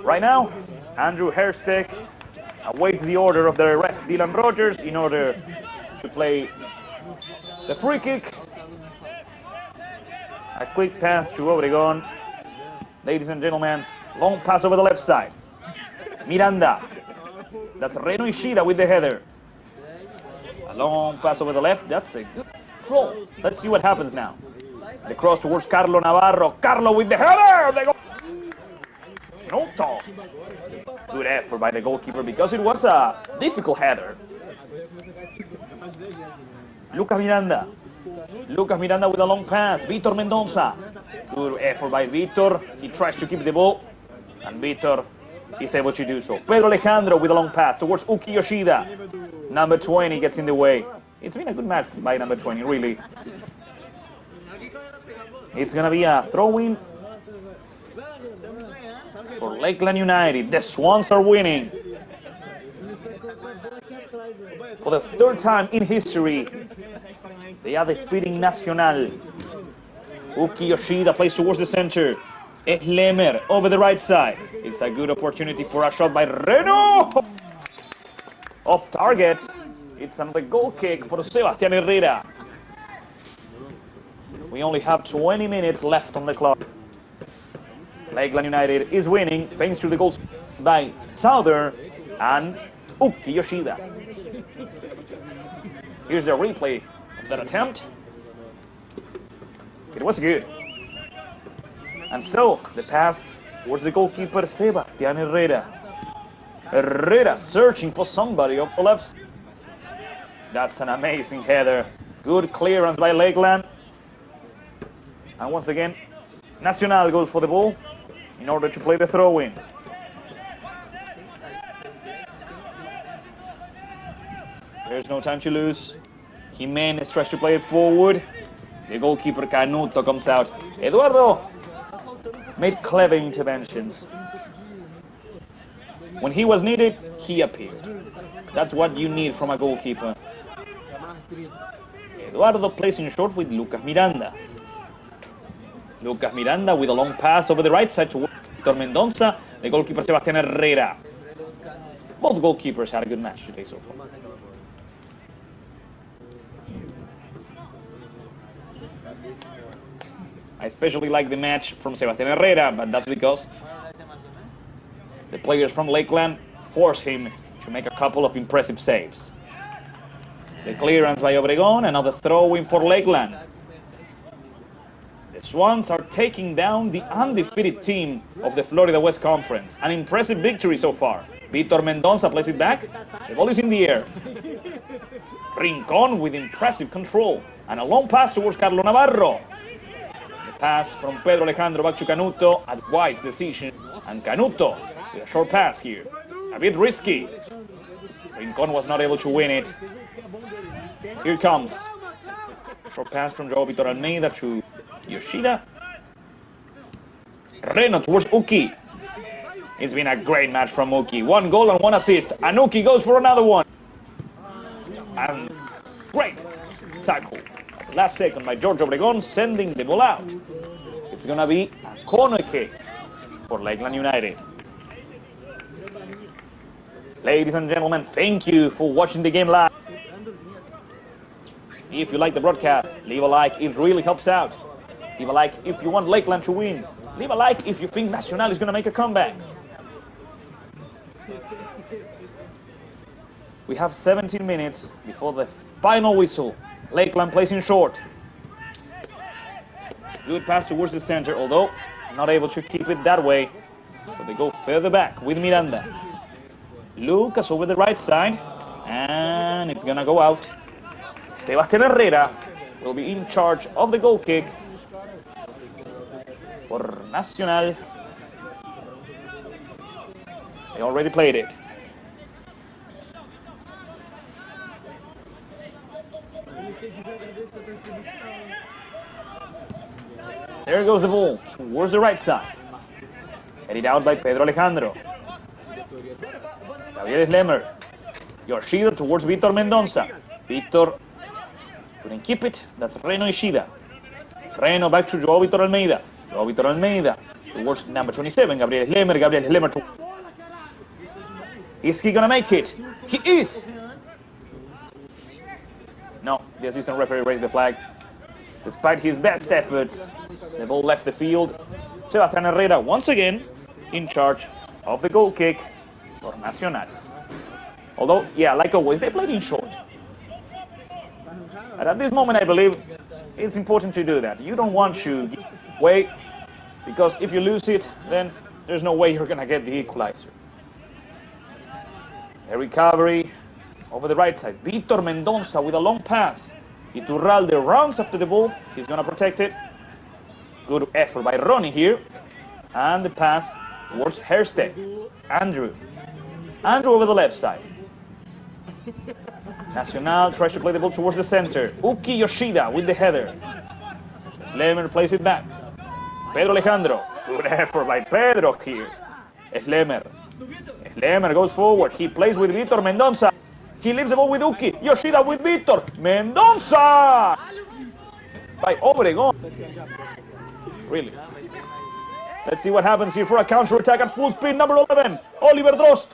Right now, Andrew Herstick awaits the order of the ref Dylan Rogers in order to play the free kick. A quick pass to Obregon. Ladies and gentlemen, long pass over the left side. Miranda. That's Reno Ishida with the header. A long pass over the left. That's a good throw. Let's see what happens now. The cross towards Carlo Navarro. Carlo with the header. The goal. No. Good effort by the goalkeeper because it was a difficult header. Lucas Miranda. Lucas Miranda with a long pass. Vitor Mendoza. Good effort by Vitor. He tries to keep the ball. And Vitor is able to do so. Pedro Alejandro with a long pass towards Uki Yoshida. Number 20 gets in the way. It's been a good match by number 20, really. It's going to be a throw-in for Lakeland United. The Swans are winning. For the third time in history, they are defeating Nacional. Uki Yoshida plays towards the center. Slemer over the right side. It's a good opportunity for a shot by Reno. Off target. It's another goal kick for Sebastián Herrera. We only have 20 minutes left on the clock. Lakeland United is winning thanks to the goals by Souther and Uki Yoshida. Here's the replay of that attempt. It was good. And so, the pass towards the goalkeeper, Sebastián Herrera. Herrera searching for somebody on the left side. That's an amazing header. Good clearance by Lakeland. And once again, Nacional goes for the ball in order to play the throw-in. There's no time to lose. Jimenez tries to play it forward. The goalkeeper Canuto comes out. Eduardo made clever interventions. When he was needed, he appeared. That's what you need from a goalkeeper. Eduardo plays in short with Lucas Miranda. Lucas Miranda with a long pass over the right side to Vitor Mendoza. The goalkeeper Sebastián Herrera. Both goalkeepers had a good match today so far. I especially like the match from Sebastián Herrera, but that's because the players from Lakeland forced him to make a couple of impressive saves. The clearance by Obregon, another throw-in for Lakeland. The Swans are taking down the undefeated team of the Florida West Conference. An impressive victory so far. Vitor Mendoza plays it back. The ball is in the air. Rincon with impressive control. And a long pass towards Carlo Navarro. The pass from Pedro Alejandro back to Canuto. A wise decision. And Canuto with a short pass here. A bit risky. Rincon was not able to win it. Here it comes. Short pass from Joao Vitor Almeida to Yoshida. Reno towards Uki. It's been a great match from Uki. 1 goal and 1 assist. And Uki goes for another one. And great tackle. Last second by George Obregon, sending the ball out. It's going to be a corner kick for Lakeland United. Ladies and gentlemen, thank you for watching the game live. If you like the broadcast, leave a like. It really helps out. Leave a like if you want Lakeland to win. Leave a like if you think Nacional is going to make a comeback. We have 17 minutes before the final whistle. Lakeland plays in short. Good pass towards the center, although not able to keep it that way. So they go further back with Miranda. Lucas over the right side, and it's gonna go out. Sebastián Herrera will be in charge of the goal kick for Nacional. They already played it. There goes the ball towards the right side. Headed out by Pedro Alejandro. Gabriel Schlemmer. Yoshida towards Vitor Mendoza. Vitor couldn't keep it. That's Reno Ishida. Reno back to Joao Vitor Almeida. Joao Vitor Almeida towards number 27, Gabriel Schlemmer. Gabriel Schlemmer. Is he gonna make it? He is! No, the assistant referee raised the flag. Despite his best efforts, the ball left the field. Sebastián Herrera once again in charge of the goal kick for Nacional. Although, yeah, like always, they played in short. And at this moment, I believe it's important to do that. You don't want to give away, because if you lose it, then there's no way you're going to get the equalizer. A recovery over the right side. Vitor Mendoza with a long pass. Iturralde runs after the ball. He's going to protect it. Good effort by Ronnie here. And the pass towards Herstedt. Andrew. Andrew over the left side. Nacional tries to play the ball towards the center. Uki Yoshida with the header. Schlemmer plays it back. Pedro Alejandro. Good effort by Pedro here. Schlemmer. Schlemmer goes forward. He plays with Vitor Mendoza. He leaves the ball with Uki. Yoshida with Vitor. Mendoza! By Obregon. Really. Let's see what happens here for a counter-attack at full speed. Number 11, Oliver Drost.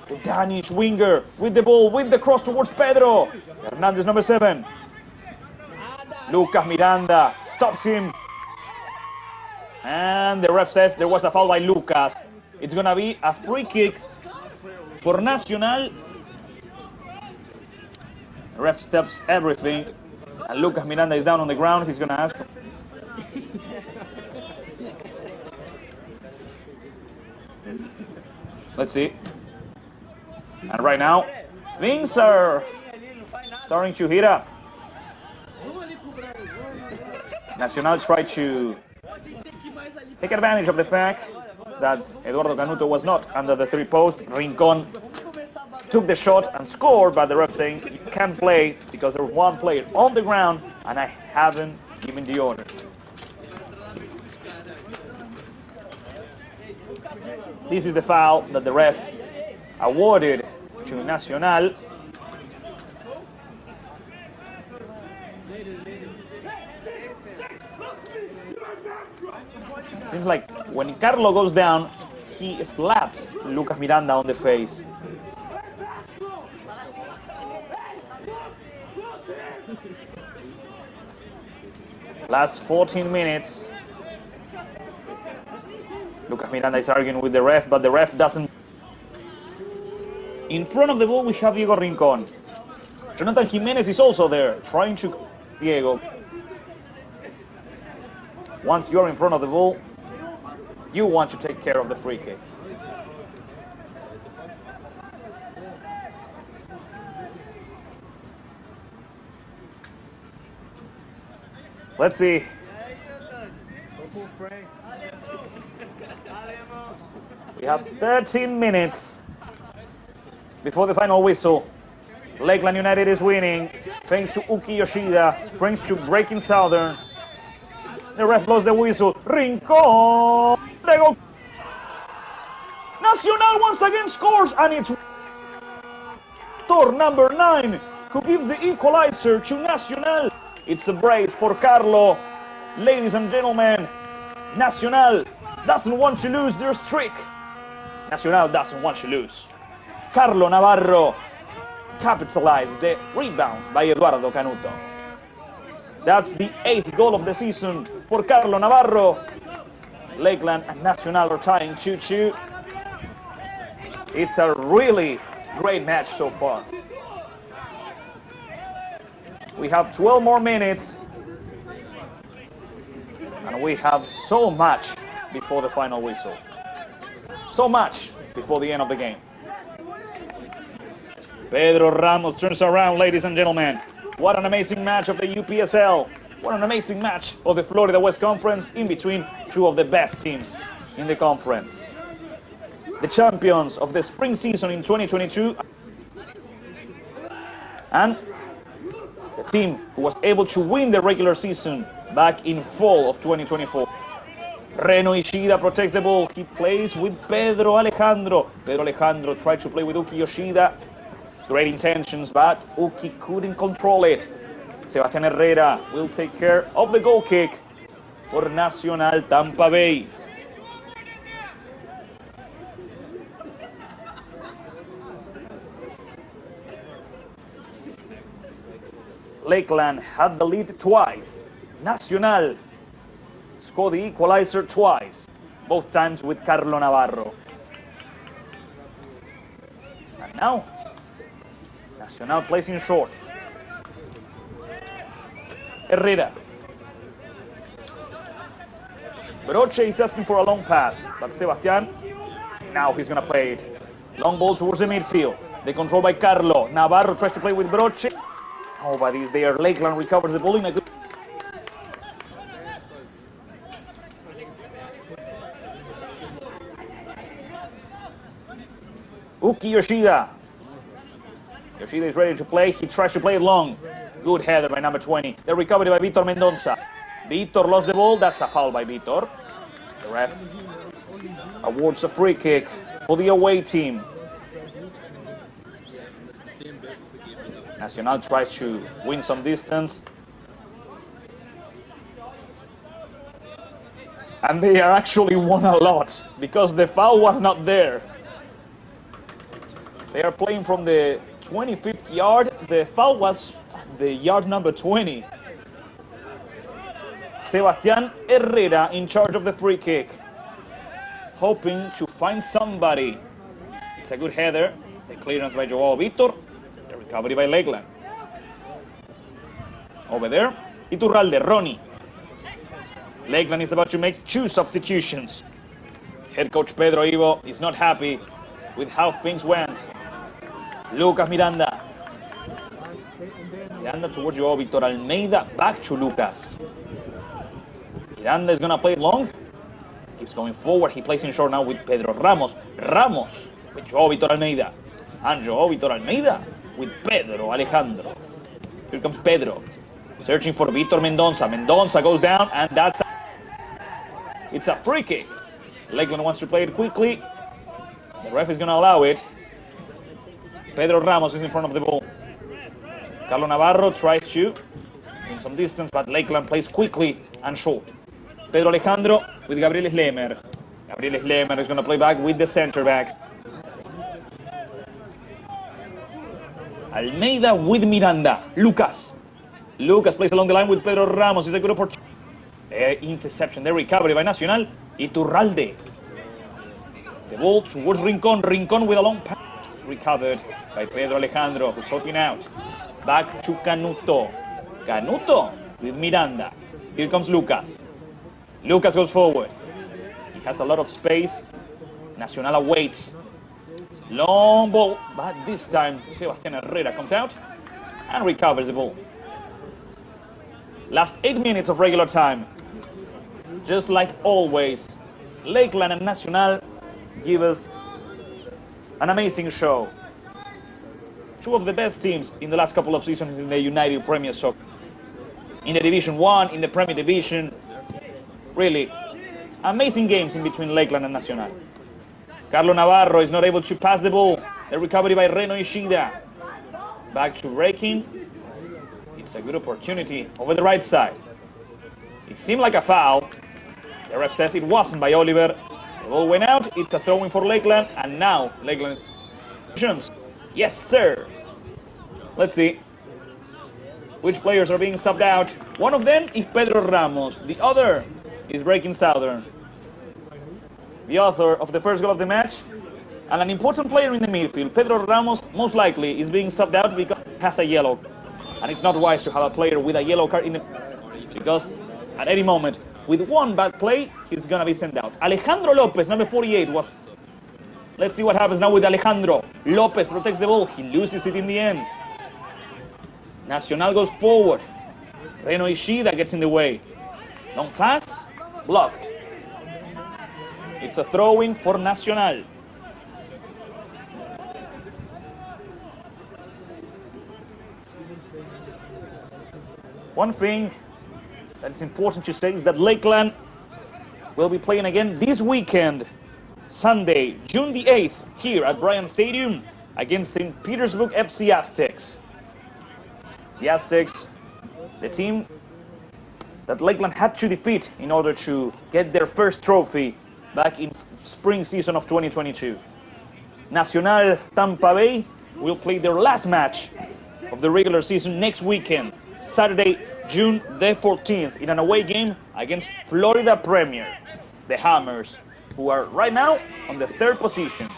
The Danish winger with the ball, with the cross towards Pedro. Hernandez, number 7. Lucas Miranda stops him. And the ref says there was a foul by Lucas. It's going to be a free kick for Nacional. The ref stops everything. And Lucas Miranda is down on the ground. He's going to ask for... Let's see. And right now, things are starting to heat up. Nacional tried to take advantage of the fact that Eduardo Canuto was not under the 3 post. Rincon took the shot and scored, but the ref saying you can't play because there's one player on the ground and I haven't given the order. This is the foul that the ref awarded to Nacional. Seems like when Carlo goes down, he slaps Lucas Miranda on the face. Last 14 minutes. Lucas Miranda is arguing with the ref, but the ref doesn't. In front of the ball, we have Diego Rincon. Jonathan Jimenez is also there, trying to Diego. Once you're in front of the ball, you want to take care of the free kick. Let's see. We have 13 minutes before the final whistle. Lakeland United is winning thanks to Uki Yoshida, thanks to Breaking Southern. The ref blows the whistle. Rincon! They go. Nacional once again scores, and it's number 9 who gives the equalizer to Nacional. It's a brace for Carlo. Ladies and gentlemen, Nacional doesn't want to lose their streak. Nacional doesn't want to lose. Carlo Navarro capitalized the rebound by Eduardo Canuto. That's the 8th goal of the season for Carlo Navarro. Lakeland and Nacional are tying 2-2. It's a really great match so far. We have 12 more minutes. And we have so much before the final whistle. So much before the end of the game. Pedro Ramos turns around, ladies and gentlemen. What an amazing match of the UPSL. What an amazing match of the Florida West Conference in between two of the best teams in the conference. The champions of the spring season in 2022 and the team who was able to win the regular season back in fall of 2024. Reno Ishida protects the ball. He plays with Pedro Alejandro. Pedro Alejandro tried to play with Uki Yoshida. Great intentions, but Uki couldn't control it. Sebastián Herrera will take care of the goal kick for Nacional Tampa Bay. Lakeland had the lead twice. Nacional scored the equalizer twice, both times with Carlo Navarro. And now, Nacional plays in short. Herrera. Broche is asking for a long pass, but Sebastián, now he's going to play it. Long ball towards the midfield. They control by Carlo. Navarro tries to play with Broche. Nobody's there. Lakeland recovers the ball in a good... Uki Yoshida. Yoshida is ready to play. He tries to play it long. Good header by number 20. The recovery by Vitor Mendonça. Vitor lost the ball. That's a foul by Vitor. The ref awards a free kick for the away team. Nacional tries to win some distance. And they are actually won a lot because the foul was not there. They are playing from the 25th yard. The foul was the yard number 20. Sebastián Herrera in charge of the free kick, hoping to find somebody. It's a good header. The clearance by Joao Vitor. The recovery by Lakeland. Over there, Iturralde, Ronnie. Lakeland is about to make 2 substitutions. Head coach Pedro Ivo is not happy with how things went. Lucas Miranda. Miranda towards Joao Vitor Almeida. Back to Lucas. Miranda is going to play it long. Keeps going forward. He plays in short now with Pedro Ramos. Ramos with Joao Vitor Almeida. And Joao Vitor Almeida with Pedro Alejandro. Here comes Pedro. Searching for Vitor Mendonça. Mendonça goes down and it's a free kick. Lakeland wants to play it quickly. The ref is going to allow it. Pedro Ramos is in front of the ball. Carlo Navarro tries to win some distance, but Lakeland plays quickly and short. Pedro Alejandro with Gabriel Slemer. Gabriel Slemer is going to play back with the center back. Almeida with Miranda. Lucas. Lucas plays along the line with Pedro Ramos. It's a good opportunity. Interception. The recovery by Nacional. Iturralde. The ball towards Rincon. Rincon with a long pass. Recovered by Pedro Alejandro, who's helping out. Back to Canuto. Canuto with Miranda. Here comes Lucas. Lucas goes forward. He has a lot of space. Nacional awaits. Long ball, but this time Sebastián Herrera comes out and recovers the ball. Last 8 minutes of regular time. Just like always, Lakeland and Nacional give us an amazing show. 2 of the best teams in the last couple of seasons in the United Premier Soccer. In the Division 1, in the Premier Division. Really, amazing games in between Lakeland and Nacional. Carlo Navarro is not able to pass the ball. The recovery by Reno Ishida. Back to breaking. It's a good opportunity over the right side. It seemed like a foul. The ref says it wasn't by Oliver. The ball went out. It's a throw-in for Lakeland. And now Lakeland. Yes, sir. Let's see which players are being subbed out. One of them is Pedro Ramos. The other is Breaking Southern. The author of the first goal of the match and an important player in the midfield. Pedro Ramos most likely is being subbed out because he has a yellow. And it's not wise to have a player with a yellow card in the... because at any moment with one bad play, he's gonna be sent out. Alejandro Lopez, number 48, was... Let's see what happens now with Alejandro. Lopez protects the ball. He loses it in the end. Nacional goes forward. Reno Ishida gets in the way. Long pass, blocked. It's a throw-in for Nacional. One thing that's important to say is that Lakeland will be playing again this weekend, Sunday, June the 8th, here at Bryant Stadium against St. Petersburg FC Aztecs. The Aztecs, the team that Lakeland had to defeat in order to get their first trophy back in spring season of 2022. Nacional Tampa Bay will play their last match of the regular season next weekend, Saturday, June the 14th, in an away game against Florida Premier, the Hammers, who are right now on the third position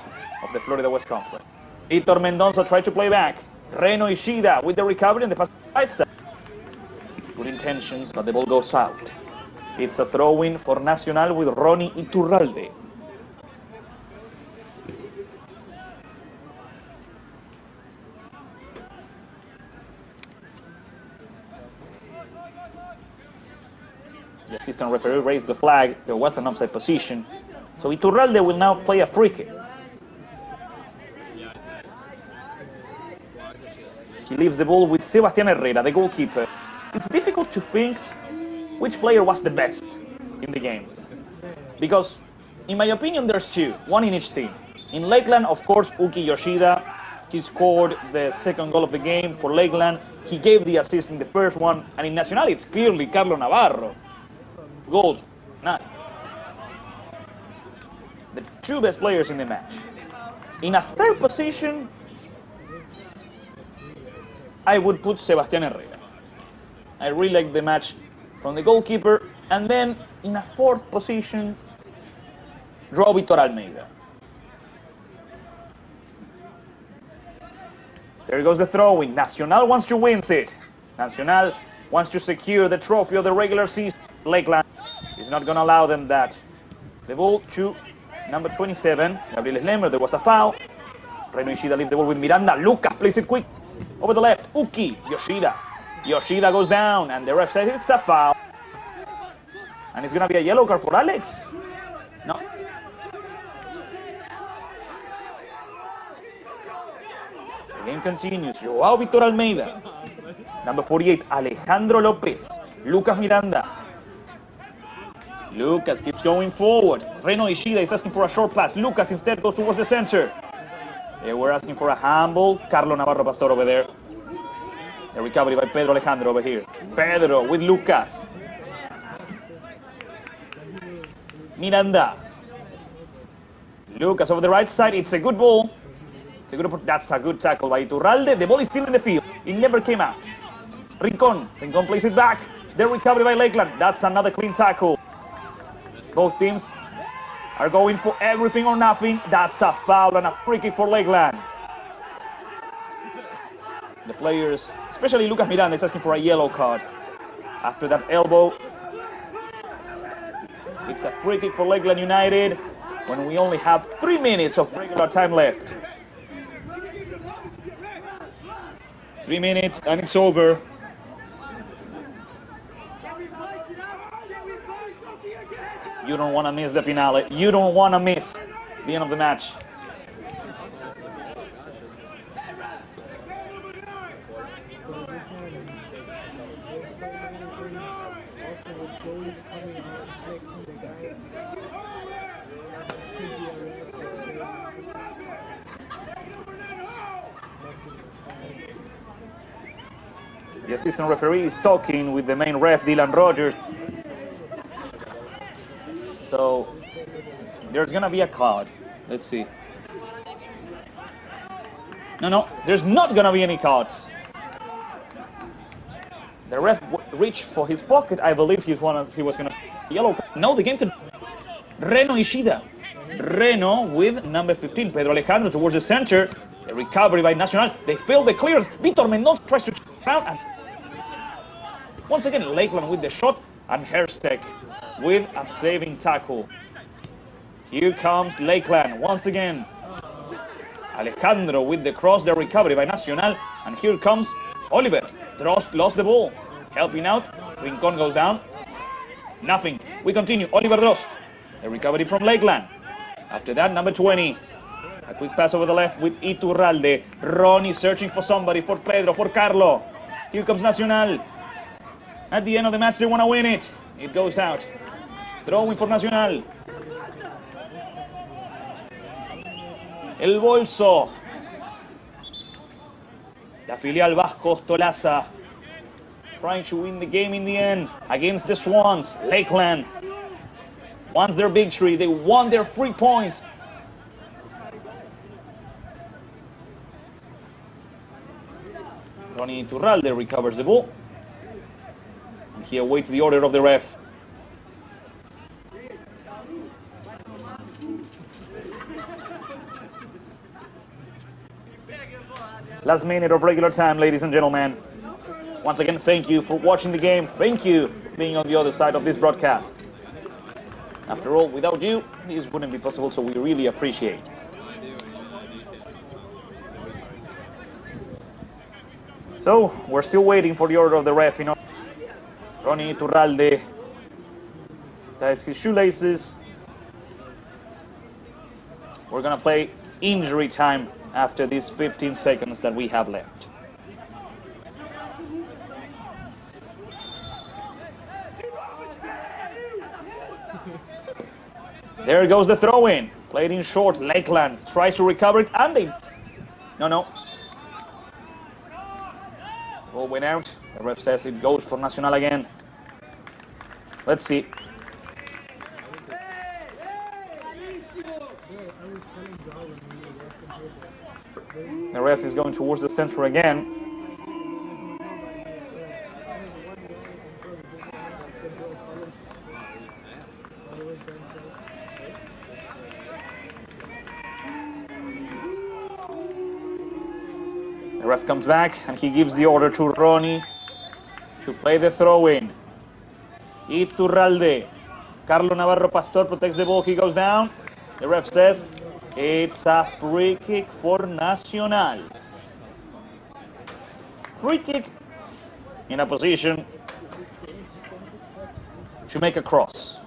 of the Florida West Conference. Hitor Mendoza tried to play back. Reno Ishida with the recovery and the pass right side. Good intentions, but the ball goes out. It's a throw-in for Nacional with Ronnie Iturralde. The assistant referee raised the flag. There was an offside position. So Iturralde will now play a free kick. He leaves the ball with Sebastián Herrera, the goalkeeper. It's difficult to think which player was the best in the game. Because, in my opinion, there's two, one in each team. In Lakeland, of course, Uki Yoshida. He scored the second goal of the game for Lakeland. He gave the assist in the first one. And in Nacional, it's clearly Carlos Navarro. Goals, not. The two best players in the match. In a third position, I would put Sebastián Herrera. I really like the match from the goalkeeper. And then, in a fourth position, draw Víctor Almeida. There goes the throw-in. Nacional wants to win it. Nacional wants to secure the trophy of the regular season. Lakeland is not going to allow them that. The ball to number 27, Gabriel Slemmer. There was a foul. Reno Ishida leaves the ball with Miranda. Lucas plays it quick over the left. Uki, Yoshida. Yoshida goes down, and the ref says it's a foul. And it's going to be a yellow card for Alex. No. The game continues. Joao Víctor Almeida. Number 48, Alejandro Lopez. Lucas Miranda. Lucas keeps going forward. Reno Ishida is asking for a short pass. Lucas instead goes towards the center. They were asking for a handball. Carlos Navarro Pastor over there. The recovery by Pedro Alejandro over here. Pedro with Lucas. Miranda. Lucas over the right side. It's a good ball. That's a good tackle by Iturralde. The ball is still in the field. It never came out. Rincon plays it back. The recovery by Lakeland. That's another clean tackle. Both teams are going for everything or nothing. That's a foul and a free kick for Lakeland. The players, especially Lucas Miranda, is asking for a yellow card. After that elbow, it's a free kick for Lakeland United when we only have 3 minutes of regular time left. 3 minutes and it's over. You don't want to miss the finale. You don't want to miss the end of the match. The assistant referee is talking with the main ref, Dylan Rogers. So there's going to be a card. Let's see. No, there's not going to be any cards. The ref reached for his pocket. I believe he was going to yellow card. No, the game can. Reno Ishida. Reno with number 15, Pedro Alejandro towards the center. The recovery by Nacional. They failed the clearance. Víctor Mendoza tries to turn around. And once again, Lakeland with the shot. And Herstek with a saving tackle. Here comes Lakeland once again. Alejandro with the cross, the recovery by Nacional. And here comes Oliver. Drost lost the ball. Helping out. Rincon goes down. Nothing. We continue. Oliver Drost. The recovery from Lakeland. After that, number 20. A quick pass over the left with Iturralde. Ronnie searching for somebody, for Pedro, for Carlo. Here comes Nacional. At the end of the match, they want to win it. It goes out. Throwing for Nacional. El Bolso. La filial Vasco Tolaza. Trying to win the game in the end against the Swans. Lakeland wants their victory. They won their 3 points. Ronnie Iturralde recovers the ball. And he awaits the order of the ref. Last minute of regular time, ladies and gentlemen. Once again, thank you for watching the game. Thank you for being on the other side of this broadcast. After all, without you, this wouldn't be possible, so we really appreciate it. So, we're still waiting for the order of the ref. Ronnie Iturralde ties his shoelaces. We're gonna play injury time after these 15 seconds that we have left. There goes the throw-in. Played in short. Lakeland tries to recover it, and they... No. Ball went out. The ref says it goes for Nacional again. Let's see. The ref is going towards the center again. The ref comes back and he gives the order to Ronnie to play the throw-in. Iturralde. Carlo Navarro Pastor protects the ball. He goes down. The ref says it's a free kick for Nacional. Free kick in a position to make a cross.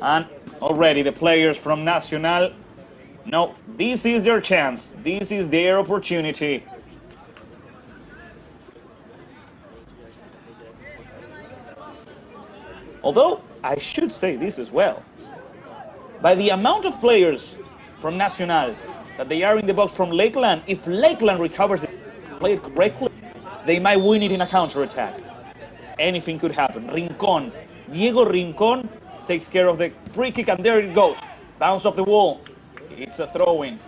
And already the players from Nacional know this is their chance. This is their opportunity. Although, I should say this as well. By the amount of players from Nacional that they are in the box from Lakeland, if Lakeland recovers it, play it correctly, they might win it in a counter-attack. Anything could happen. Rincon, Diego Rincon takes care of the free kick, and there it goes. Bounced off the wall. It's a throw-in.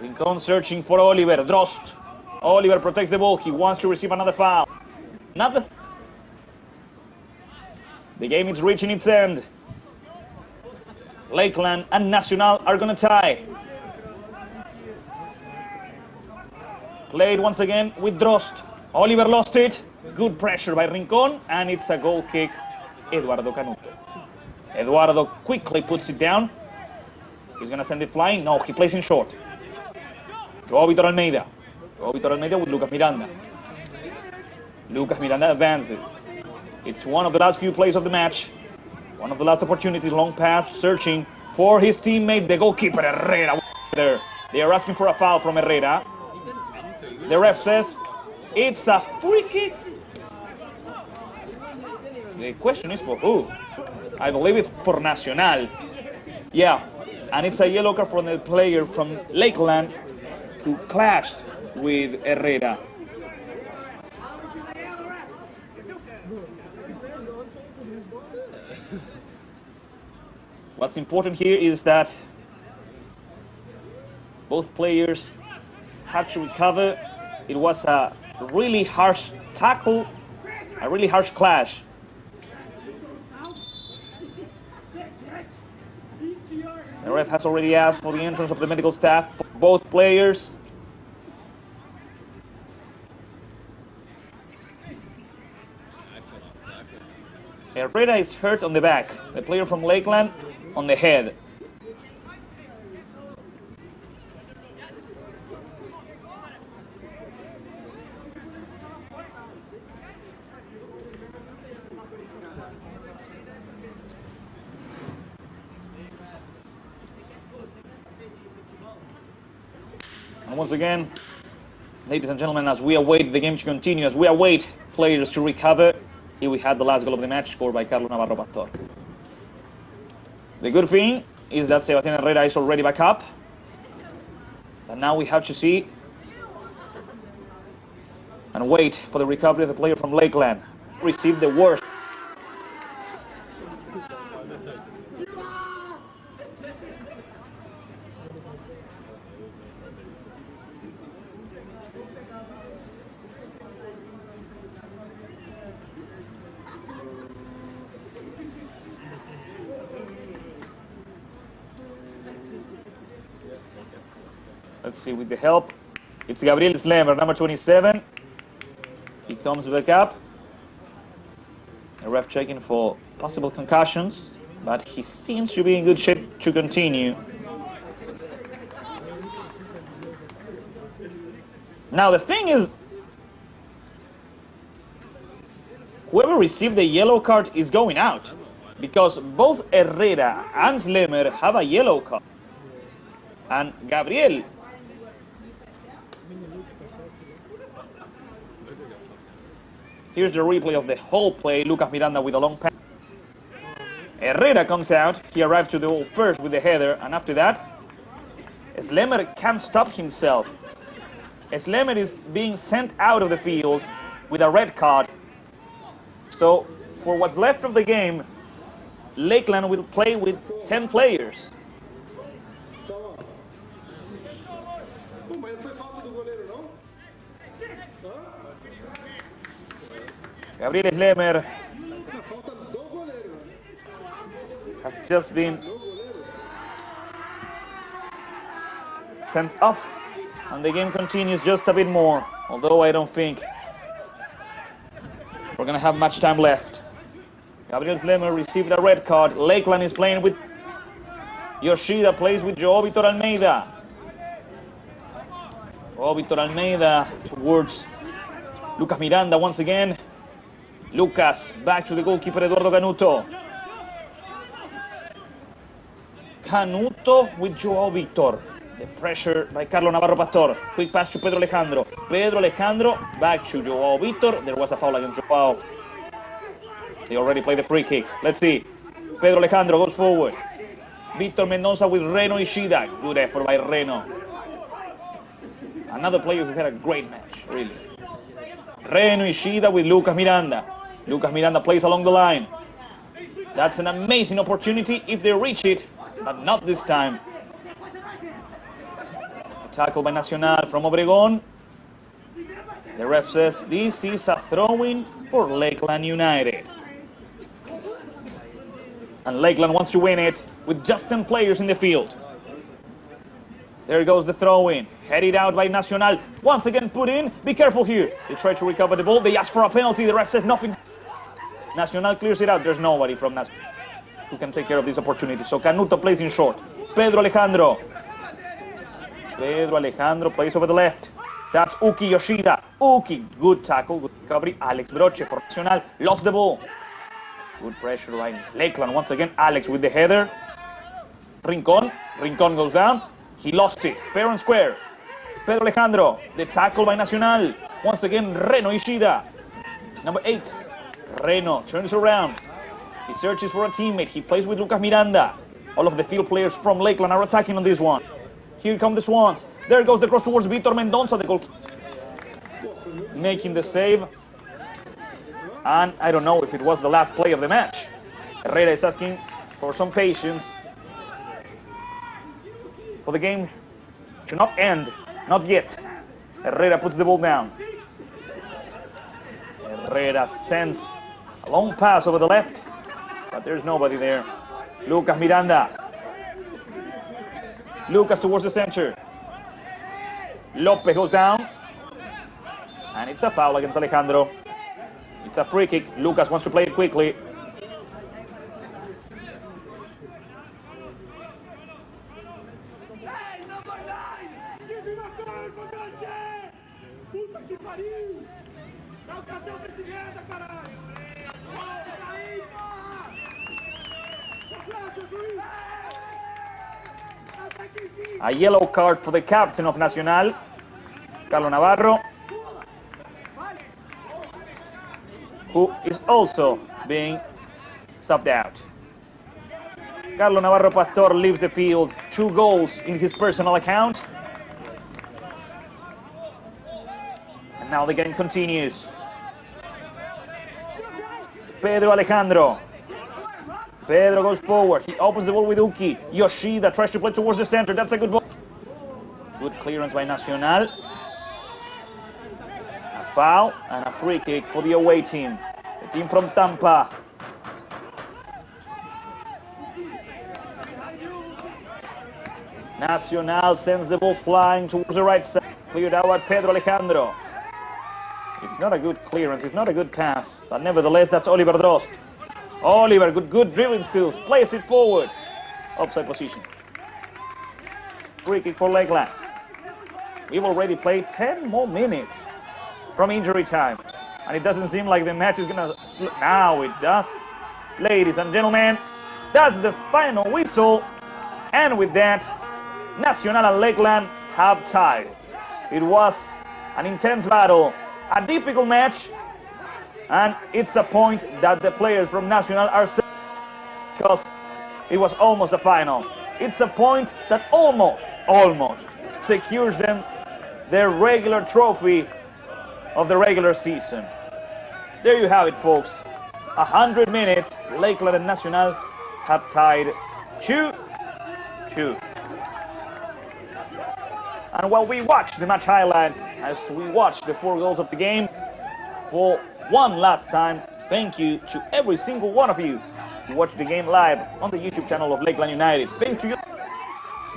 Rincon searching for Oliver. Drost. Oliver protects the ball. He wants to receive another foul. The game is reaching its end. Lakeland and Nacional are going to tie. Played once again with Drost. Oliver lost it. Good pressure by Rincon, and it's a goal kick. Eduardo Canuto. Eduardo quickly puts it down. He's going to send it flying. No, he plays in short. Joao Vitor Almeida. Joao Vitor Almeida with Lucas Miranda. Lucas Miranda advances. It's one of the last few plays of the match. One of the last opportunities. Long pass, searching for his teammate, the goalkeeper, Herrera. They are asking for a foul from Herrera. The ref says it's a free kick. The question is for who? I believe it's for Nacional. Yeah, and it's a yellow card from the player from Lakeland who clashed with Herrera. What's important here is that both players had to recover. It was a really harsh tackle, a really harsh clash. The ref has already asked for the entrance of the medical staff. both players. Herrera is hurt on the back. The player from Lakeland on the head. And once again, ladies and gentlemen, as we await the game to continue, as we await players to recover, here we had the last goal of the match scored by Carlos Navarro Pastor. The good thing is that Sebastián Herrera is already back up. And now we have to see and wait for the recovery of the player from Lakeland. Received the worst. Let's see, with the help, it's Gabriel Slemer, number 27. He comes back up. The ref checking for possible concussions, but he seems to be in good shape to continue. Now the thing is, whoever received the yellow card is going out, because both Herrera and Slemer have a yellow card. And Gabriel, here's the replay of the whole play. Lucas Miranda with a long pass. Herrera comes out. He arrives to the goal first with the header, and after that, Slemer can't stop himself. Slemer is being sent out of the field with a red card. So, for what's left of the game, Lakeland will play with 10 players. Gabriel Slemer has just been sent off, and the game continues just a bit more, although I don't think we're going to have much time left. Gabriel Slemer received a red card. Lakeland is playing with Yoshida, plays with Joao Vitor Almeida. Joao Vitor Almeida towards Lucas Miranda once again. Lucas back to the goalkeeper Eduardo Canuto. Canuto with Joao Vitor. The pressure by Carlos Navarro Pastor. Quick pass to Pedro Alejandro. Pedro Alejandro back to Joao Vitor. There was a foul against Joao. They already played the free kick. Let's see. Pedro Alejandro goes forward. Víctor Mendoza with Reno Ishida. Good effort by Reno. Another player who had a great match, really. Reno Ishida with Lucas Miranda. Lucas Miranda plays along the line. That's an amazing opportunity if they reach it, but not this time. A tackle by Nacional from Obregón. The ref says this is a throw-in for Lakeland United. And Lakeland wants to win it with just 10 players in the field. There goes the throw-in. Headed out by Nacional. Once again put in. Be careful here. They try to recover the ball. They ask for a penalty. The ref says nothing. Nacional clears it out. There's nobody from Nacional who can take care of this opportunity. So Canuto plays in short. Pedro Alejandro. Pedro Alejandro plays over the left. That's Uki Yoshida. Uki. Good tackle. Good recovery. Alex Broche for Nacional. Lost the ball. Good pressure by Lakeland. Once again, Alex with the header. Rincon. Rincon goes down. He lost it. Fair and square. Pedro Alejandro. The tackle by Nacional. Once again, Reno Ishida. Number 8. Reno turns around. He searches for a teammate. He plays with Lucas Miranda. All of the field players from Lakeland are attacking on this one. Here come the Swans. There goes the cross towards Víctor Mendoza, the goalkeeper. Making the save. And I don't know if it was the last play of the match. Herrera is asking for some patience. For the game to not end. Not yet. Herrera puts the ball down. Herrera sends a long pass over the left, but there's nobody there. Lucas Miranda. Lucas towards the center. Lopez goes down. And it's a foul against Alejandro. It's a free kick. Lucas wants to play it quickly. A yellow card for the captain of Nacional, Carlos Navarro, who is also being subbed out. Carlos Navarro Pastor leaves the field, 2 goals in his personal account. And now the game continues. Pedro Alejandro. Pedro goes forward. He opens the ball with Uki. Yoshida tries to play towards the center. That's a good ball. Good clearance by Nacional. A foul and a free kick for the away team. The team from Tampa. Nacional sends the ball flying towards the right side. Cleared out by Pedro Alejandro. It's not a good clearance. It's not a good pass. But nevertheless, that's Oliver Drost. Oliver, good dribbling skills, plays it forward. Offside position. Free kick for Lakeland. We've already played 10 more minutes from injury time. And it doesn't seem like the match is gonna... Now it does. Ladies and gentlemen, that's the final whistle. And with that, Nacional and Lakeland have tied. It was an intense battle, a difficult match. And it's a point that the players from Nacional are saying because it was almost a final. It's a point that almost secures them their regular trophy of the regular season. There you have it, folks. 100 minutes, Lakeland and Nacional have tied 2-2. And while we watch the match highlights, as we watch the 4 goals of the game, for one last time, thank you to every single one of you who watched the game live on the YouTube channel of Lakeland United. Thanks to you,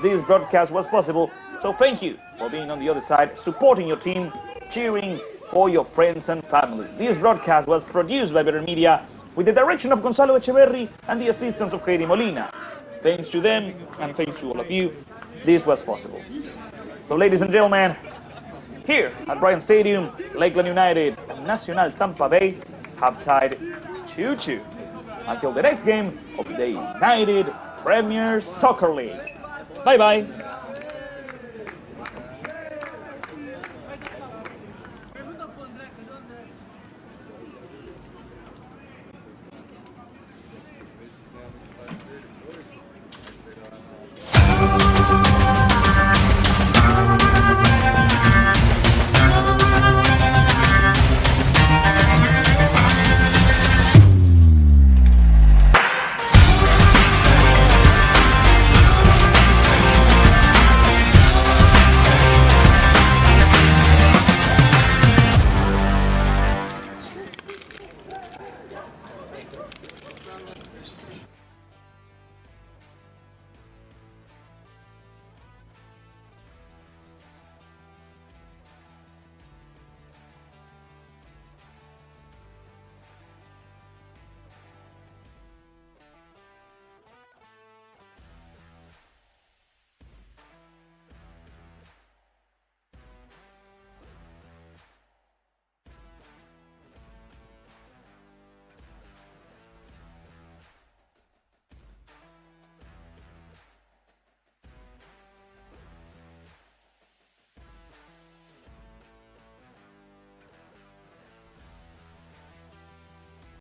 this broadcast was possible. So thank you for being on the other side, supporting your team, cheering for your friends and family. This broadcast was produced by Better Media with the direction of Gonzalo Echeverri and the assistance of Heidi Molina. Thanks to them and thanks to all of you, this was possible. So ladies and gentlemen, here at Bryant Stadium, Lakeland United and Nacional Tampa Bay have tied 2-2 until the next game of the United Premier Soccer League. Bye-bye.